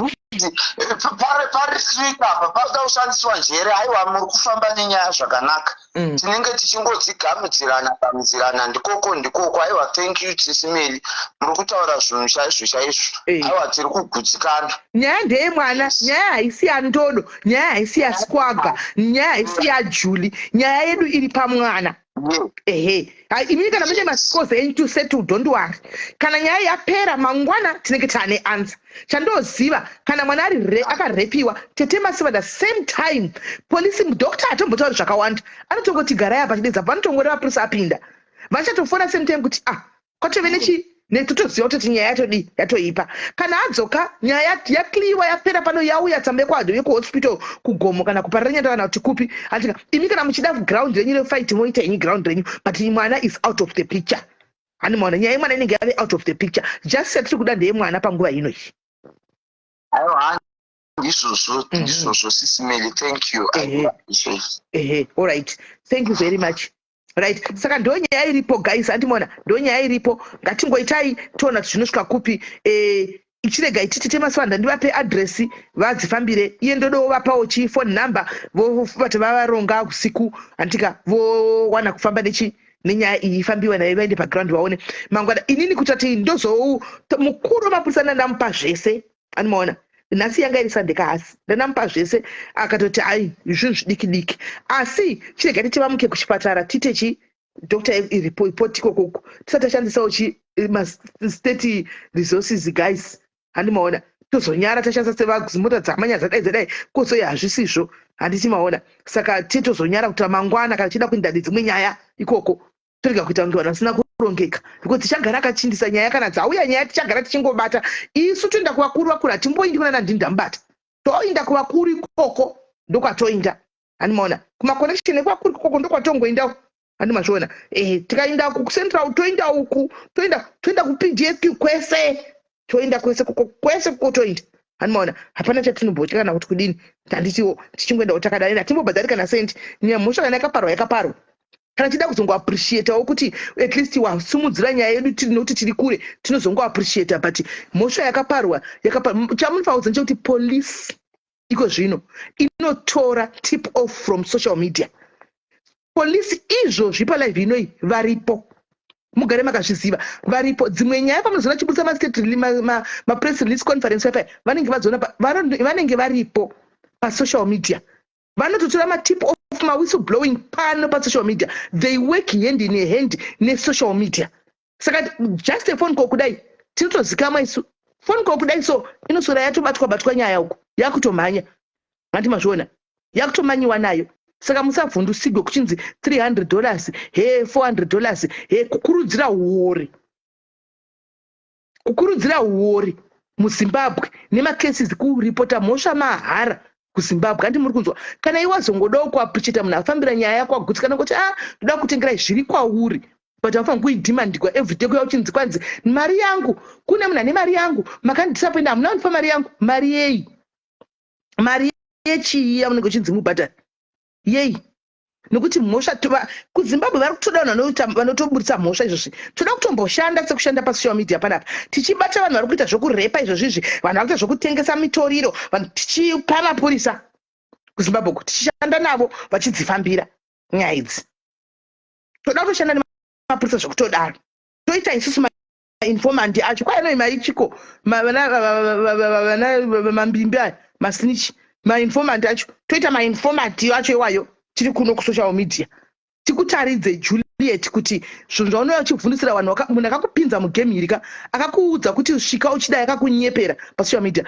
pari street apa panoda kushandiswa njere haiwa muri kufamba nenyaya zvakanaka. Tinenge tichingodzigamudzirana ndikoko haiwa thank you Sisimeli muri kutaura zvinhu chaizvo haiwa tiri kugutsikana. Nyaya ndeyemwana, nyaya haisi yandodo, nyaya haisi yaSkwaga, nyaya haisi yaJulie, nyaya yedu iri pamwana. Imini kana mune masikozi enyu to settle, don't worry. Kana nyaya yapera mangwana tinenge tane answer. Chandoziva kana mwana akarepiwa tetema siva the same time polisi doctor atombotaura zvakawanda anotongoti garai apa chidedza panotongoreva polisi apinda vachatofona same time kuti kwatove netotoziva kuti nyaya yatoipa kana adzoka nyaya yakliwa yapera pano yauya tsambe kwado yekuhospital kugomo kana kuparira nyanda kana kuti kupi atika imi kana muchida ground renyu refight moita inyi ground renyu but mwana is out of the picture. Hani mwana nyaya imwana inenge yave out of the picture just setiri kuda ndeyemwana panguva ino iyi. Aiwa ndizvozvo Sisimeli, thank you. All right, thank you very much. Right, saka ndo nyaya iripo guys, handimona ndo nyaya iripo. Ngatingoitai toona kuti zvinosvika kupi. Ichirega ichiti maswanda ndivape address vadzifambire iye ndodo vapawo phone number voti vavaronga usiku antika vowana kufamba nenyaya iyi ifambiwa nayo vaende paground vaone mangwana inini kutati ndozo mukuru wamapurisa ndamupa zvese anomaona nhasi yanga iri Sunday kahasi ndanamupa zvese akatoti ai zvinhu zvidiki asi chirega titivamuke kuchipatara tite doctor report ikoko tisati tashandisawo state resources guys handimaona tozonyara tashandisa sevazimota dzamanya dzadai koso hazvisizvo handitimaona saka titozonyara kuti mangwana kana chida kuinda nedzimwe nyaya ikoko torega kuita kunge vanhu vasina kurongeka because tichagara akachindisa nyaya kana dzauya nyaya tichagara tichingobata isu toenda kuvakuru hatimboindi kuna nandindambata toinda kuvakuru ikoko ndokwatoinda handimaona kumaconnection ekuvakuru ikoko ndokwatongoindawo handimazviona tikaenda kucentral toinda uku toinda kuPDSQ kwese toinda kwese toinda handimaona hapana chatinombocha kana kuti kudini handitiwo tichingoendawo takadai hatimbobhadhari kana sendi nyamhosva kana yakaparwa kana tida kuzongo appreciatewo kuti at least wasumudzira nyaya yedu tinoti tiri kure tinozongo appreciate but mhosva yakaparwa chamunofanira kuziva kuti police iko zvino inotora tip off from social media. Polisi izvozvi palive inoi varipo mugare makazviziva varipo dzimwe nyaya pamunozoona chibudisa mapress release conference vanenge vazoona vanenge varipo pasocial media vanototora matip off of ma-whistleblowing pano pa-social media, they work hand in hand ne-social media. Saka just a phone call kudai tinotozikama isu phone call kudai so inosora yatobatwa nyaya uko yakutomhanya ngati mazviona yakutomanyiwa nayo. Saka musavhundusigwe kuchinzi $300 he $400 he kukurudzira uori muZimbabwe nemacases kuripota mhosva mahara kuZimbabwe. Andi muri kunzwa kana iwe wazongodawo kuaprichita munhu afambira nyaya yako agutsikana kuti ndoda kutengerai zviri kwauri but afanga kuidhimandikwa everyday kuya uchinzi kwanzi mari yangu kune munhu ane mari yangu makandisapenda hamuna kundipa mari yangu. Mari yei? Mari yechii yamunenge uchinzi mubhadhari yei? Nokuti mhosva kuZimbabwe vari kutoda vanhu vanotoburitsa mhosva izvozvi. Toda kutomboshanda sekushanda pasocial media panapa tichibata vanhu vari kuita zvokurepa izvozvizvi, vanhu vari kuita zvokutengesa mitoriro, vanhu tichipa mapurisa kuZimbabwe kuti tichishanda navo vachidzifambira nyaya idzi. Toda kutoshanda nemapurisa zvokutodaro. Toita isusu mainformandi acho kwainoi maichiko mambimbi aya masnitch mainformandi acho toita mainformandi acho iwayo tiri kuno kusocial media tikutaridze Juliet kuti zvinhu zvaunouya uchivhundisira vanhu munhu akakupinza mugame irika akakuudza kuti svika uchidai akakunyepera pasocial media.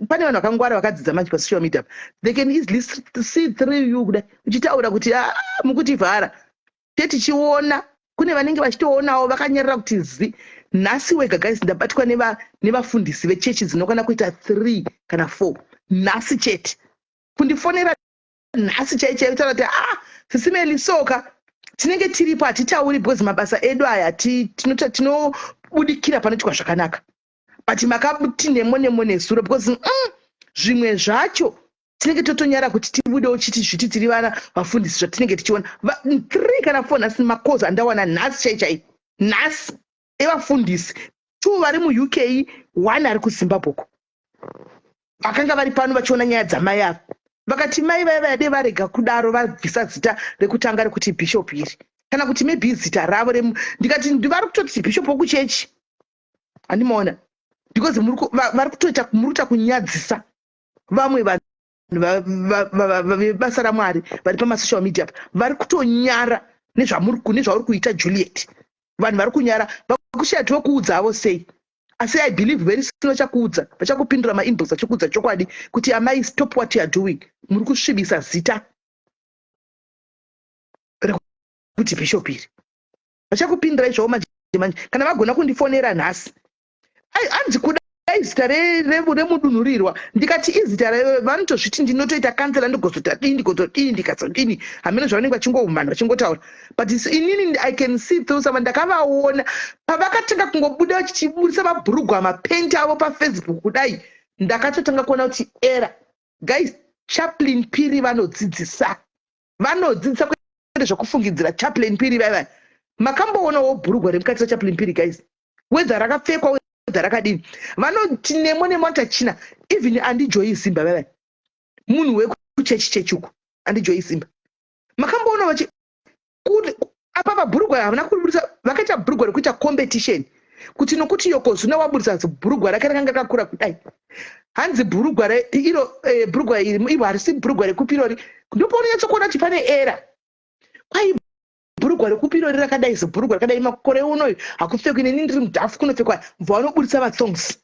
Pane vanhu vakangwara vakadzidza manje pasocial media, they can easily see through you kudai uchitaura kuti mukutivhara tichiona. Kune vanenge vachitoonawo vakanyarara kuti nhasi wega guys ndabatwa nevafundisi vechechi dzinokwana kuita 3 kana 4 nhasi chete kundifonera nhasi chaichai taura kuti sisimeli soka tinenge tiripo hatitauri because mabasa edu aya tinobudikira panoitwa zvakanaka but makabuti nemo nesuro because zvimwe zvacho tinenge totonyara kuti tibudewo chiti zviti tiri vana vafundisi zvatinenge tichiona 3 kana 4 nhasi makozi andawana nhasi chaichai nhasi evafundisi 2 vari muUK 1 ari kuZimbabwe vakanga vari pano vachiona nyaya dzamai avo vakati mai vade varega kudaro vabvisa zita rekutanga rekuti bishop iri kana kuti maybe zita ravo ndikati vari kutoti bishop wokuchechi handimaona because vari kutoita kunyadzisa vamwe vanhu vebasa raMwari vari pamasocial media vari kutonyara nezvauri kuita Juliet. Vanhu vari kunyara vakushaya kuudzavo sei, asi I believe very soon vachakuudza vachakupindura mainbox vachikuudza chokwadi kuti amai stop what you are doing, muri kusvibisa zita rekuti bishop iri. Vachakupindura izvowo manje kana vagona kundifonera nhasi hanzi kuda izita remudunhurirwa ndikati izita vanotozviti ndinotoita kansela ndigozodini ndikazodini hamene zvavanenge vachingoumana vachingotaura but inini I can see through some. Ndakavaona pavakatanga kungobuda vachichiburisa mabhurugwa mapenti avo paFacebook kudai ndakatotanga kuona kuti era guys Chaplain Phiri vanodzidzisa kwete zvokufungidzira. Chaplain Phiri vaiva makamboonawo bhurugwa remukati waChaplain Phiri guys, wedza rakapfekwa rakadini vanoti nemo tachina even andijoyi Simba vava munhu wekuchechi uko andijoyi Simba makamboona vachi apa pabhurugwa havana kuburisa vakaita bhurugwa rekuita competition kuti nokuti Yokozuna waburisa bhurugwa rake rakanga rakakura kudai hanzi bhurugwa iro bhurugwa iri ivo harisi bhurugwa rekupirori ndopaunonyatsokuona kuti pane era kwai bhurugwa rekupirori rakadai sebhurugwa rakadai makore unoyu hakupfekwi neni ndiri mudhafu kunopfekwa mva vanoburisa vasongs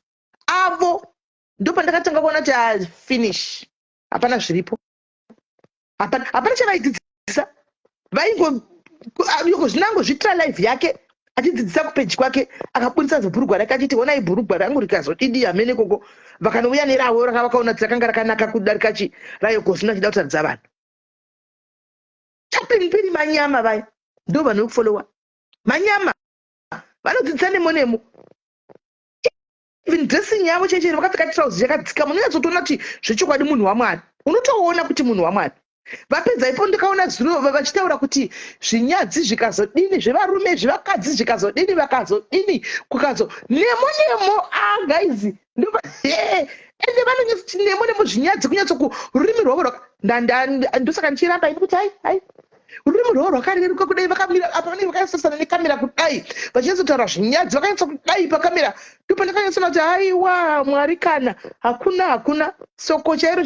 avo. Ndopandakatanga kuona kuti finish hapana zviripo, hapana chavaidzidzisa. Yokozvinango zvitira live yake achidzidzisa kupeji kwake akaburisa zebhurugwa rake achiti onai bhurugwa rangu rikazodidi hamene koko vakanouya neravo vakaona kuti rakanga rakanaka kudarika raYokozuna achida kutaridza vanhu. Chaplain Phiri manyama vaya ndo vanhu vekufolowa manyama vanodzidzisa nemo even dressing yavo chaicheri vakapfeka trouser yakadzika munonyatsotoona kuti zvechokwadi munhu waMwari, unotoona kuti munhu waMwari. Vapedza ipo ndikaona zuro vachitaura kuti zvinyadzi zvikazodini zvevarume zvevakadzi zvikazodini vakazodini kukazo nemo guys ende vanonyatsa kuti nemo zvinyadzi kunyatso kururimi rwavo ndosaka ndichiramba ini kuti hai ururimi rwavo rwakareruka kudai vakamira apa vanenge vakasasana nekamera kudai vachinazotaura zvinyadzi vakanyatsa kudai pakamera ndipo ndakanyatsoona kuti haiwa Mwari kana hakuna soko chairo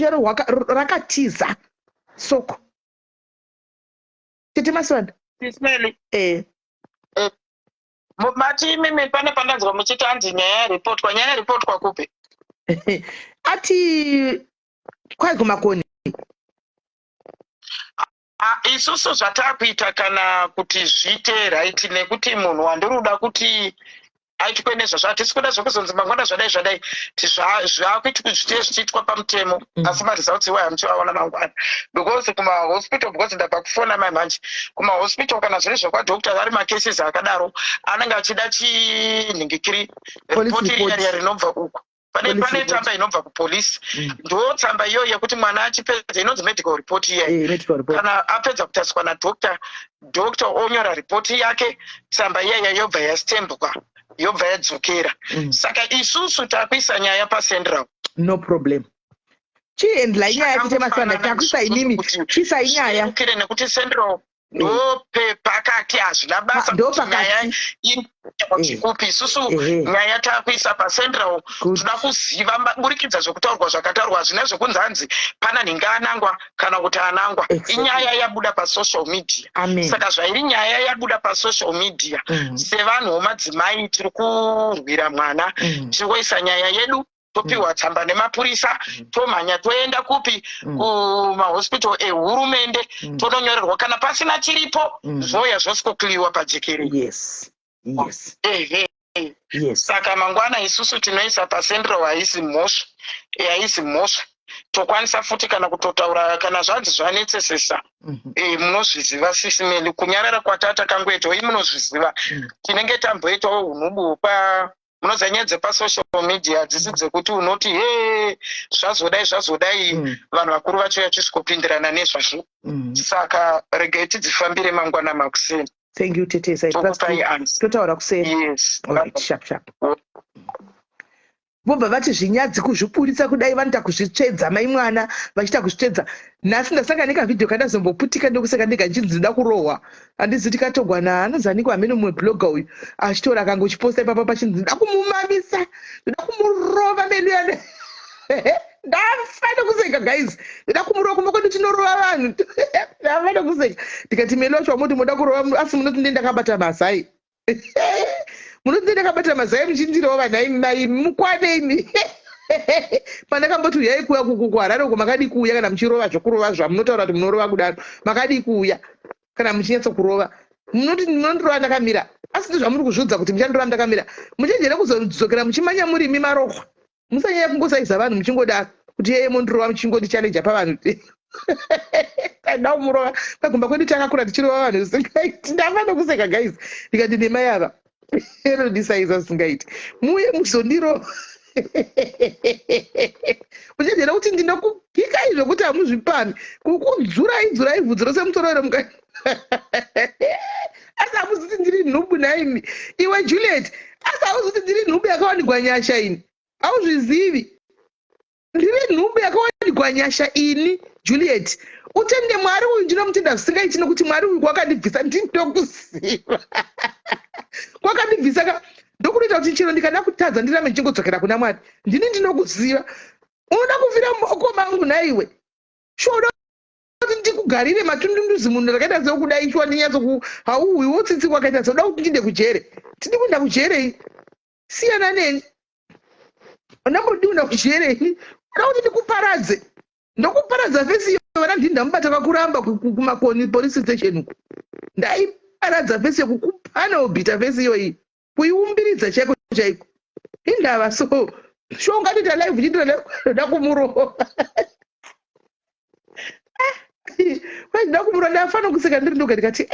rakatiza soko Tete Maswanda. Tismeli. Mati mimi pane pandanzwa muchiti anzi nyaya report kwa nyaya report kwa kupi. Ati kwai kumakoni. Isusu zvatakuita kana kuti zviite right nekuti munhu wandiruda kuti aitwe nezvazvo hatisi kuda zvekuzonzi mangwana zvadai zvakuiti kuzvite zvichiitwa pamutemo asi maresults iwayo hamuchivaona mangwana because kumahospital because ndabva kufona mai manje kumahospital kana zviri zvekwadhokta vari macases akadaro anenge achida chinhingikiri ripoti riya rinobva uku pane tsamba inobva kupolisi ndo tsamba iyo yekuti mwana achipedza inonzi medical report iya kana apedza kutariswa nadhokta onyora ripoti yake tsamba iyaya yobva yastembwa yobva yadzokera saka isusu takuisa nyaya pacentral no problem chiendla inyaya Tete Maswanda takuisa inimi chisa inyaya ukire nekuti central ndo pakati hazvina basa nyaya chikupi isusu nyaya takuisa pacentral toda kuziva burikidza zvekutaurwa zvakataurwa hazvina zvekunzi hanzi pana nhinga anangwa kana kuti anangwa inyaya yabuda pasocial media saka zvairi nyaya yabuda pasocial media sevanhu vomadzimai tiri kurwira mwana tiri kuisa nyaya yedu topiwa tsamba nemapurisa tomhanya toenda kupi kumahospital ehurumende tononyorerwa kana pasina chiripo zvoya zvosvikokliwa pajekerere saka mangwana isusu tinoisa pacentral haisi mhosva tokwanisa futi kana kutotaura kana zvanzi zvanetsesesa munozviziva sisimeli kunyarara kwatata kangoitawo munozviziva tinenge tamboitawo unhubu munoziva nyaya dzepasocial media hadzisi dzekuti unoti zvazodai vanhu vakuru vacho yachisvikopindirana nezvazvo saka regai tidzifambire mangwana makuseni. Thank you, Tete. Totaura kuseni. Yes. Alright, sharp. Vobva vati zvinyadzi kuzvipuritsa kudai vanoita kuzvitsvedza mai mwana vachiita kuzvitsvedza. Nhasi ndasaka nekavhidhio kandazomboputika ndokusaka ndikachinzi ndida kurohwa. Handizi tikatogwa naanozanikwa amene mumwe blogger uyu achitora akanga uchiposta ipapa pachinzi ndida kumumamisa ndida kumurova menu yane ndafana kuseka guys ndida kumurova kumba kwedu tinorova vanhu ndafana kuseka ndikati melo wacho wamuti muda kurova asi munoti ndakabata mazai munoti ndakabata mazai muchindirawo vanhai mukwaneni pandakamboti uyai kuuya kuharare uko makadi kuuya kana muchirova zvokurova zvamunotaura kuti munorova kudaro makadi kuuya kana muchinyatso kurova munoti munondirova ndakamira asi ndozvamuri kuzvidza kuti muchandorova ndakamira muchenjera kuzodzokera muchimanya murimi marokwa musanyanya kungosaisa vanhu muchingodaro kuti yeye mondirova muchingodi challenge pavanhu ndaumurova pagumba kwedu takakura tichirova vanhu zisingaiti ndafana kuseka guys ndikati nemai ava erodisaiza zisingaiti muye muzondirova muchenjera kuti ndinokupikai zvokuti hamuzvipami kukudzurai vhudzi rose mutorore mukai asi hamuziti ndiri nhubu naimi iwe Juliet asi hauziti ndiri nhubu yakawanikwa nyasha ini hauzvizivi ndiri nhubu yakawanikwa nyasha ini Juliet utende Mwari uyu ndinomutenda zvisingaiti nokuti Mwari uyu kwakandibvisa ndinokuziva kwakandibvisa ndokunoita kuti chiro ndikada kutadza ndirame ndichingodzokera kuna Mwari ndini ndinokuziva unoda kuvira mumaoko mangu naiwe shoda kuti ndikugarire matundunduzi munhu rakaita sekudai chwa ndinyatso hauwi wotsitsi kwakaita soda kuti ndinde kujere tidi kuenda kujerei siyana neni ndambodi kuenda kujerei oda kuti ndikuparadze ndokuparadza fesi iyo vana ndindamubata kakuramba kumakoni police station uko ndaiparadza fesi yekukupana ubhita fesi iyoyi kuiumbiridza chaiko chaiko indava so shongatita live chitoda kumurova ndida kumurova ndafana kuseka ndiri ndoga ndikati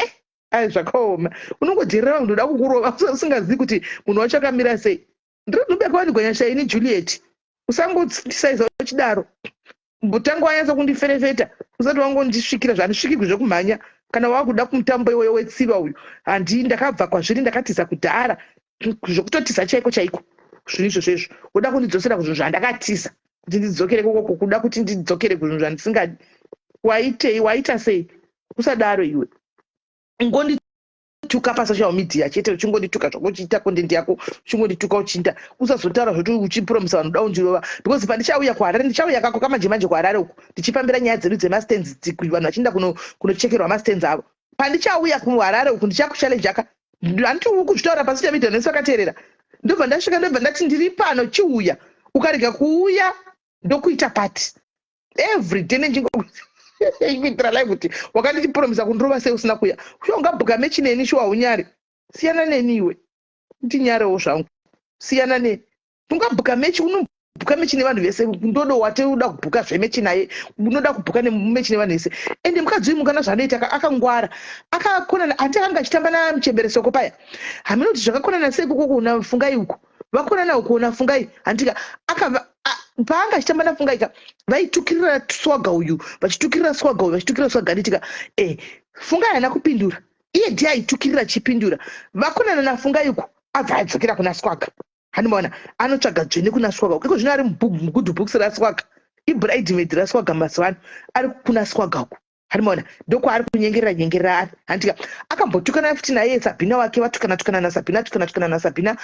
ai zvakaoma unongojerera vanhu ndoda kukurova usingazivi kuti munhu wacho akamira sei ndiri ndobekawanikwa nyasha ini Juliet usangosaiza chidaro mbotanga wanyatsa kundiferefeta usati wangondisvikira zvandisvikirwe zvekumhanya kana wakuda kumutambo iwoyo wetsiva uyu handi ndakabva kwazviri ndakatiza kudhara zvokutotisa chaiko zvinhu izvozvo uda kundidzosera kuzvinhu zvandakatiza kuti ndidzokere kokoko kuda kuti ndidzokere kuzvinhu zvandisingadi waita sei usadaro iwe ungondituka pasocial media chete uchingondituka zvokuchiita content yako uchingondituka uchiita usazotaura zvoti uchipromisa vanhu uda kundirova because pandichauya kuharare ndichauya kako kamanje kuharare uku ndichipambira nyaya dzedu dzemastands vanhu vachienda kunochekerwa mastands avo pandichauya kuHarare uku ndichakuchallenge handiti kuzvitaura pasi chamidhia nesi vakateerera ndobva ndasvika ndobva ndati ndiri pano chiuya ukarega kuuya ndokuita pati everyday kuitira live kuti wakandichipromisa kundirova sei usina kuya uye ungabhuka mechi neni shuwa unyari siyana neni iwe ndinyarewo zvangu siyana neni ungabhuka mechi unobhuka mechi nevanhu vese ndodo wateuda kubhuka zvemechi naye unoda kubhuka nemechi nevanhu vese ende mukadzi uyu mukana zvanoita akangwara akakonana handi anga achitamba namuchemberesoko paya hamina kuti zvakakonana sei koko kuona fungai uku vakonana ukuona fungai handika paanga achitamba nafungai ka vaitukirira swaga uyu vachitukirira swaga uyu vachitukirira swaga nditika fungai haana kupindura iye ndiye aitukirira chipindura vakonana nafungai uku abva adzokera kuna swaga handimaona anotsvaga dzvene kuna swaga uku iko zvino ari mugudhu bhokisi raswaga ibridemaid raswaga mazuva ano ari kuna swaga uku handimaona ndokwaari kunyengerera ari handika akambotukana futi naye Sabina wake vatukana nasabhina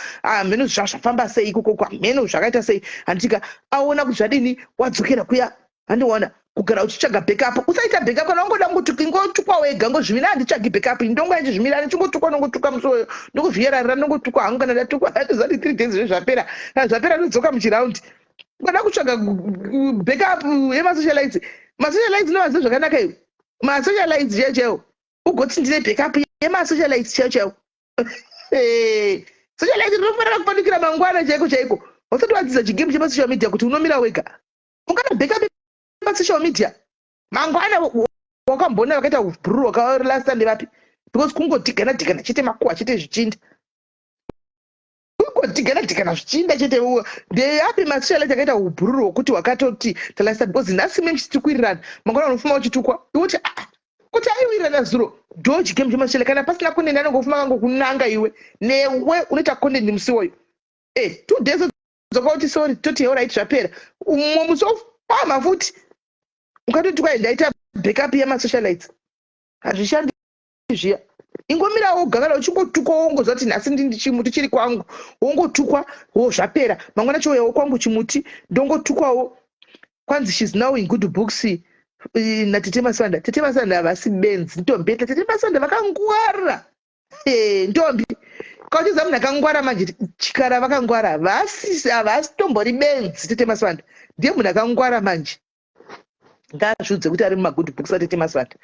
mheno zvafamba sei ikoko mheno zvakaita sei handika aona kuti zvadini wadzokera kuya handiona kugara uchitsvaga backup usaita backup kana wangoda ngotukwa wega ngozvimira handitsvagi backup ndongo yachizvimira ndichingotukwa nongotukwa musoyo ndokuzviyerarira nongotukwa hangu kana ndatukwa zati 3 days zvapera ndodzoka muchiraundi ukada kutsvaga backup yemasocialites novaziva zvakanaka iwe masocialites cheo ugoti ndine backup yemasocialites cheo socialites rinofanira kupanikira mangwana chaiko usati wadzidza chigame chemasocial media kuti unomira wega ungada backup yemasocial media mangwana wakambona wakaita bhuru wakarilast ande vapi because kungodhigana chete makuwa chete zvichinda kungodhigana zvichinda chete ndeapi masocialite akaita ubhururu hwokuti wakatoti talasta because nhasi menge chitikwirirana mangwana unofuma uchitukwa iwoti kuti aiwirana zuro ndo chigame chemasocialite kana pasina content anongofuma kangokunanga iwe newe unoita content musi woyo 2 days dzokauti sorry toti alright zvapera umwe musofama futi ukatoti kwai ndaita backup yemasocialites hazvishandi zviya ingomira woga kana uchingotukwa wongoziva kuti nhasi ndini chimuti chiri kwangu wongotukwa zvapera mangwana chouyawo kwangu chimuti ndongotukwawo kwanzi shes now in good books natete masanda havasi benzi ndombi tete masanda vakangwara ndombi kautiza munhu akangwara manje chikara vakangwara havasi tombori benzi tete masanda ndiye munhu akangwara manje ngazvidze kuti ari mumagood books atete masanda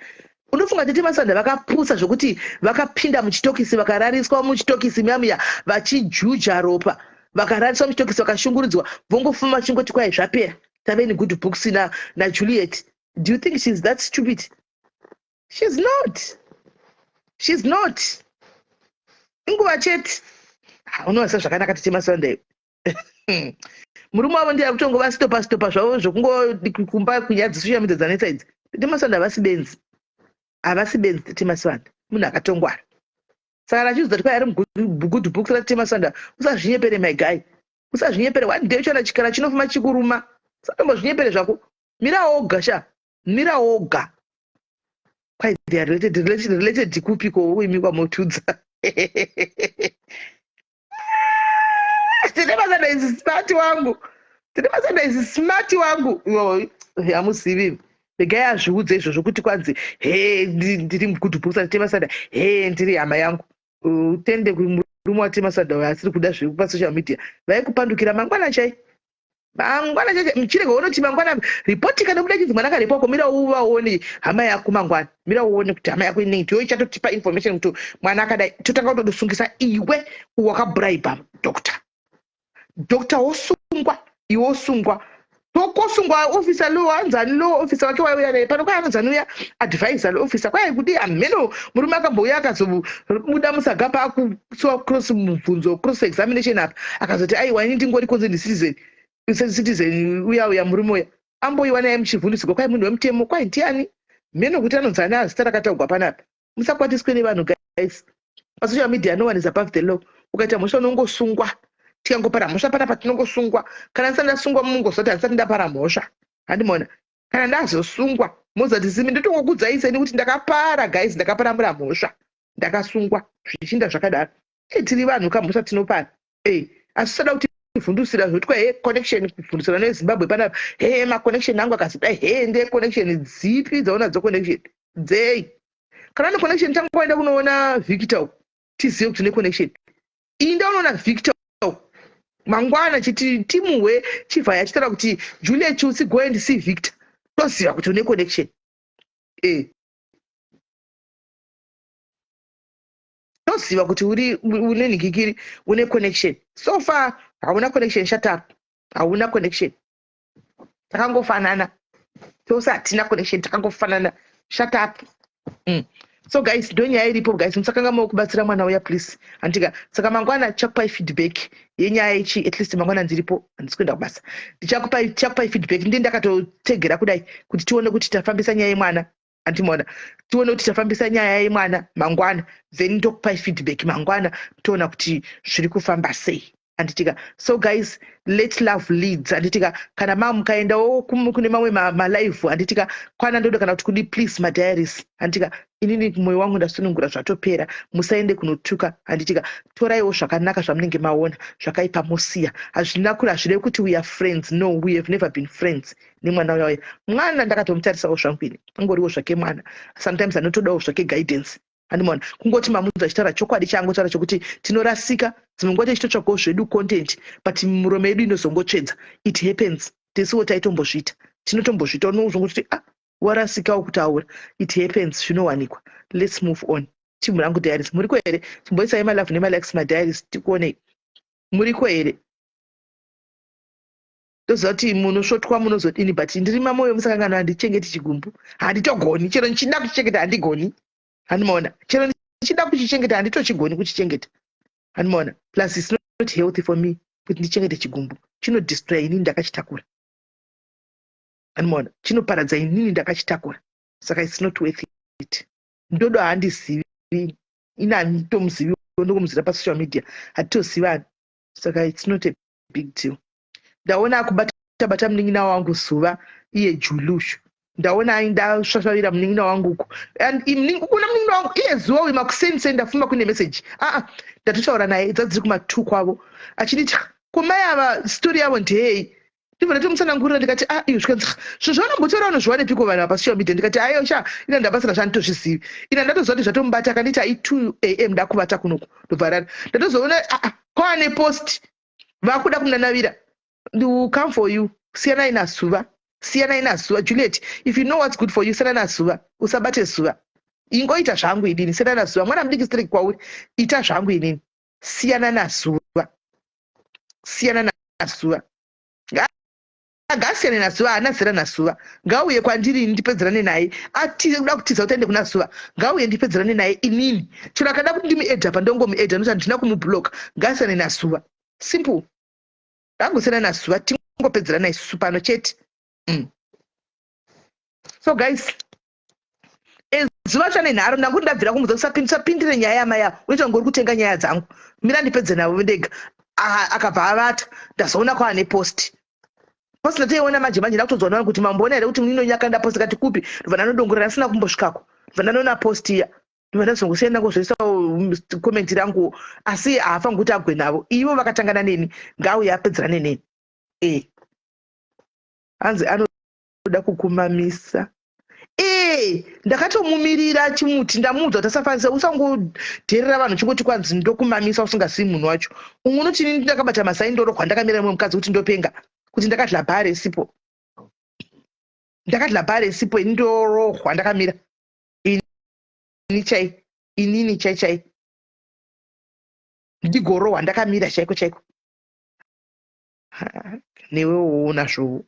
unofunga tete masanda vakapusa zvokuti vakapinda muchitokisi vakarariswa muchitokisi myamuya vachijuja ropa vakarariswa muchitokisi vakashungurudzwa vongofuma vachingoti kwai zvapera tave negood books najuliet. Do you think she's that stupid? She's not inguva chete unoasa zvakanaka tete masanda iwe murume wavo ndiye kutongova stopa zvavo zvokungokumba kunyaya dzesocial media dzanetsa idzi tete masanda havasi benzi tete masanda munhu akatongwara saka rachizodza kuti kwai ari mugood books ratete masanda usazvinyepere my guy usazvinyepere one day uchana chikara chinofuma chikuruma satombozvinyepere zvako mira woga kwai they are related kupiko uimi kwamotudza tete masanda is smart wangu hamuzivi regai azviudze izvozvo kuti kwanzi ndiri mugood books atete masanda ndiri hama yangu utende murume watete masanda asiri kuda zviri pasocial media vaikupandukira mangwana chai chirege unoti mangwana ripoti kana kuda chinzi mwana akaripoko mira uvaone hama yako mangwana mira uone kuti hama yako inei ndiyo ichatotipa information kuti mwana akadai totanga kutodosungisa iwe wakabraiba dokta wosungwa iwe wosungwa tokosungwa ofisa anzani lo ofisa wake wauya naye pano kwai anonzani uya advisor lo ofisa kwai kuti amheno murume akambouya akazobuda musagapa akusiwa cross mubvunzo cross examination apa akazoti aiwa ini ndingori concerned citizen uya murume uya amboiwa naye muchivhundisiko kwai munhu wemutemo kwai ndiani mheno kuti anonzani azita rakataurwa panapa musakwatiswe nevanhu guys pasocial media no one is above the law ukaita mhosva unongosungwa tikangopara mhosva panapa tinongosungwa kana ndisati ndasungwa mungozoti handisati ndapara mhosva handimaona kana ndazosungwa mozati zimi ndotongokudzai kuti ndakapara guys ndakaparamura mhosva ndakasungwa zvichinda zvakadaro tiri vanhu kamhosva tinopara asi sada kuti vhundusira zvotwa connection kuvhundusira nezimbabwe panapa maconnection angu akazodai ndeconnection dzipi dzaonadzo connection dzei kana ne connection tangoenda kunoona Victor tizive kuti ne connection inda unoona Victor mangwana chiti timuwe chivha yachitaura kuti Juliet Chutsi go and see Victor toziva kuti une connection toziva kuti uri une nigikiri une connection so far hauna connection shut up hauna connection takangofanana tose hatina connection takangofanana shut up so guys ndonyaya iripo guys musakanga kubatsira mwana uya please andika saka mangwana chakupai feedback yenyaya ichi at least mangwana ndiripo handisi kuenda kubasa chakupai feedback ndi ndakatotegera kudai kuti tione kuti tafambisa nyaya yemwana andimona tione kuti tafambisa nyaya yemwana mangwana then ndokupai feedback mangwana toona kuti zviri kufamba sei anditika so guys let love leads anditika kana mukaendawo kune mamwe malive anditika kwana ndoda kana kuti kudi please madiaries anditika inini mwoyo wangu ndasunungura zvatopera musaende kunotuka anditika toraiwo zvakanaka zvamunenge maona zvakaipa musiya hazvina kuri hazvirevi kuti we are friends no we have never been friends nemwana uya mwana ndakatomutarisawo zvangu ini angoriwo zvake mwana sometimes anotodawo zvake guidance andimona kungoti mamunhu achitaura chokwadi changotaura chokuti tinorasika dzimwe nguva tichitotsvakawo zvedu content but muromo yedu inozongotsvedza it happens tesiwo taitombozviita tinotombozviita unozongotuti warasikawo kutaura it happens zvinowanikwa let's move on timu rangu diaries muriko here timboisai malove nemalikes madiaries tikuonei muriko here toziva kuti munosvotwa munozodini but ndiri mamoyo musakangano handichengeti chigumbu handitogoni chero ndichida kuchichengeta handigoni handimaona chero ndichida kuchichengeta handitochigoni kuchichengeta handimaona plus it's not healthy for me kuti ndichengete chigumbu chinodestroy inini ndakachitakura handimaona chinoparadza inini ndakachitakura saka it's not worth it ndodo handizivi inani tomuzivi ndokumuzira pasocial media hatitozivani saka it's not a big deal ndaona akubatabata munin'ina wangu zuva iye Julushu ndaona ainda svasvavira munin'ina wangu uko and kuna munin'ina wangu iye zuva uyu makusendise ndafuma kune message ndatotaura naye dzadziri kuma2 kwavo achiditi kumai ava story yavo ndehei ndibva ndatomusanangurira ndikati iyo zvikanzi zvanombotaura unozviwanepiko vanhu pasocial media ndikati aiyo ina ndabasira zvanditozvizivi ina ndatoziva kuti zvatomubata akanditi 2 am ndakuvata kunoku ndobva ndatozoona kwaane post vakuda kumunanavira they will come for you siyanai nazuva Juliet if you know what's good for you siyanai nazuva usabate zuva ingoita zvangu inini siyanai nazuva mwana mudiki strike kwauri ita zvangu inini siyana nazuva ngasiyane nazuva haana zera nazuva ngauye kwandiri ndipedzerane naye atida kutiza kuti aende kuna zuva ngauye ndipedzerane naye inini chero akada kuti ndimuedha pandongomuedha nokuti handina kumubloka ngasiyane nazuva simple angosiyana nazuva tingopedzerana isusu pano chete so guys zuva chane nharo ndangu ndabvira kumuza usapindire nyaya yamaya unoita ngori kutenga nyaya dzangu mira ndipedze navo ndega akabva avata ndazoona kwaane post pasina teiona manje ndakutodzoa navangu kuti mamboona here kuti munonyaka ndaposti kati kupi ndobva ndanodongorera asina kumbosvikako ndobva ndanoona post iya ndobva ndazongosienda ngozvoisawo komenti rangu asi haafangi kuti agwe navo ivo vakatangana neni ngauye apedzerane neni hanzi anoda kukumamisa ndakatomumirira chimuti ndamuudza kuti asafanisa usangodherera vanhu chingoti kwanzi ndokumamisa usingazivi munhu wacho umwe unoti nini ndakabata masaindoro kwandakamira mumwe mukadzi kuti ndopenga kuti ndakadla bhare sipo ini ndorohwa ndakamira inini chai ndigorohwa ndakamira chaiko newe woona zvowo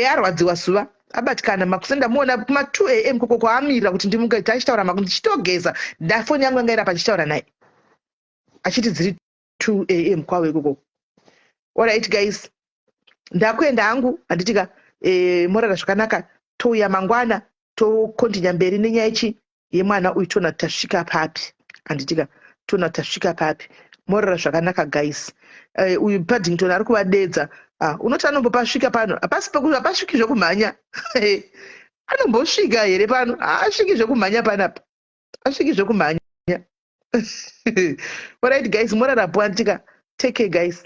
arwadziwa zuva abatikana makusenda muona kuma 2 am koko kwaamirira kuti ndimuke tachitaura maku ndichitogeza ndafoni yangu yanga irapa ndichitaura naye achiti dziri 2 am kwawe ikoko alright guys ndakuenda hangu handitika morara zvakanaka touya mangwana tokontinya mberi nenyaya ichi yemwana uyu toona kuti tasvika papi handitika toona kuti tasvika papi morara zvakanaka guys uyu Paddington ari kuvadedza unoti anombopasvika pano hapasviki zvekumhanya anombosvika here pano haasviki zvekumhanya panapa asviki zvekumhanya alright guys morara bwantika take care guys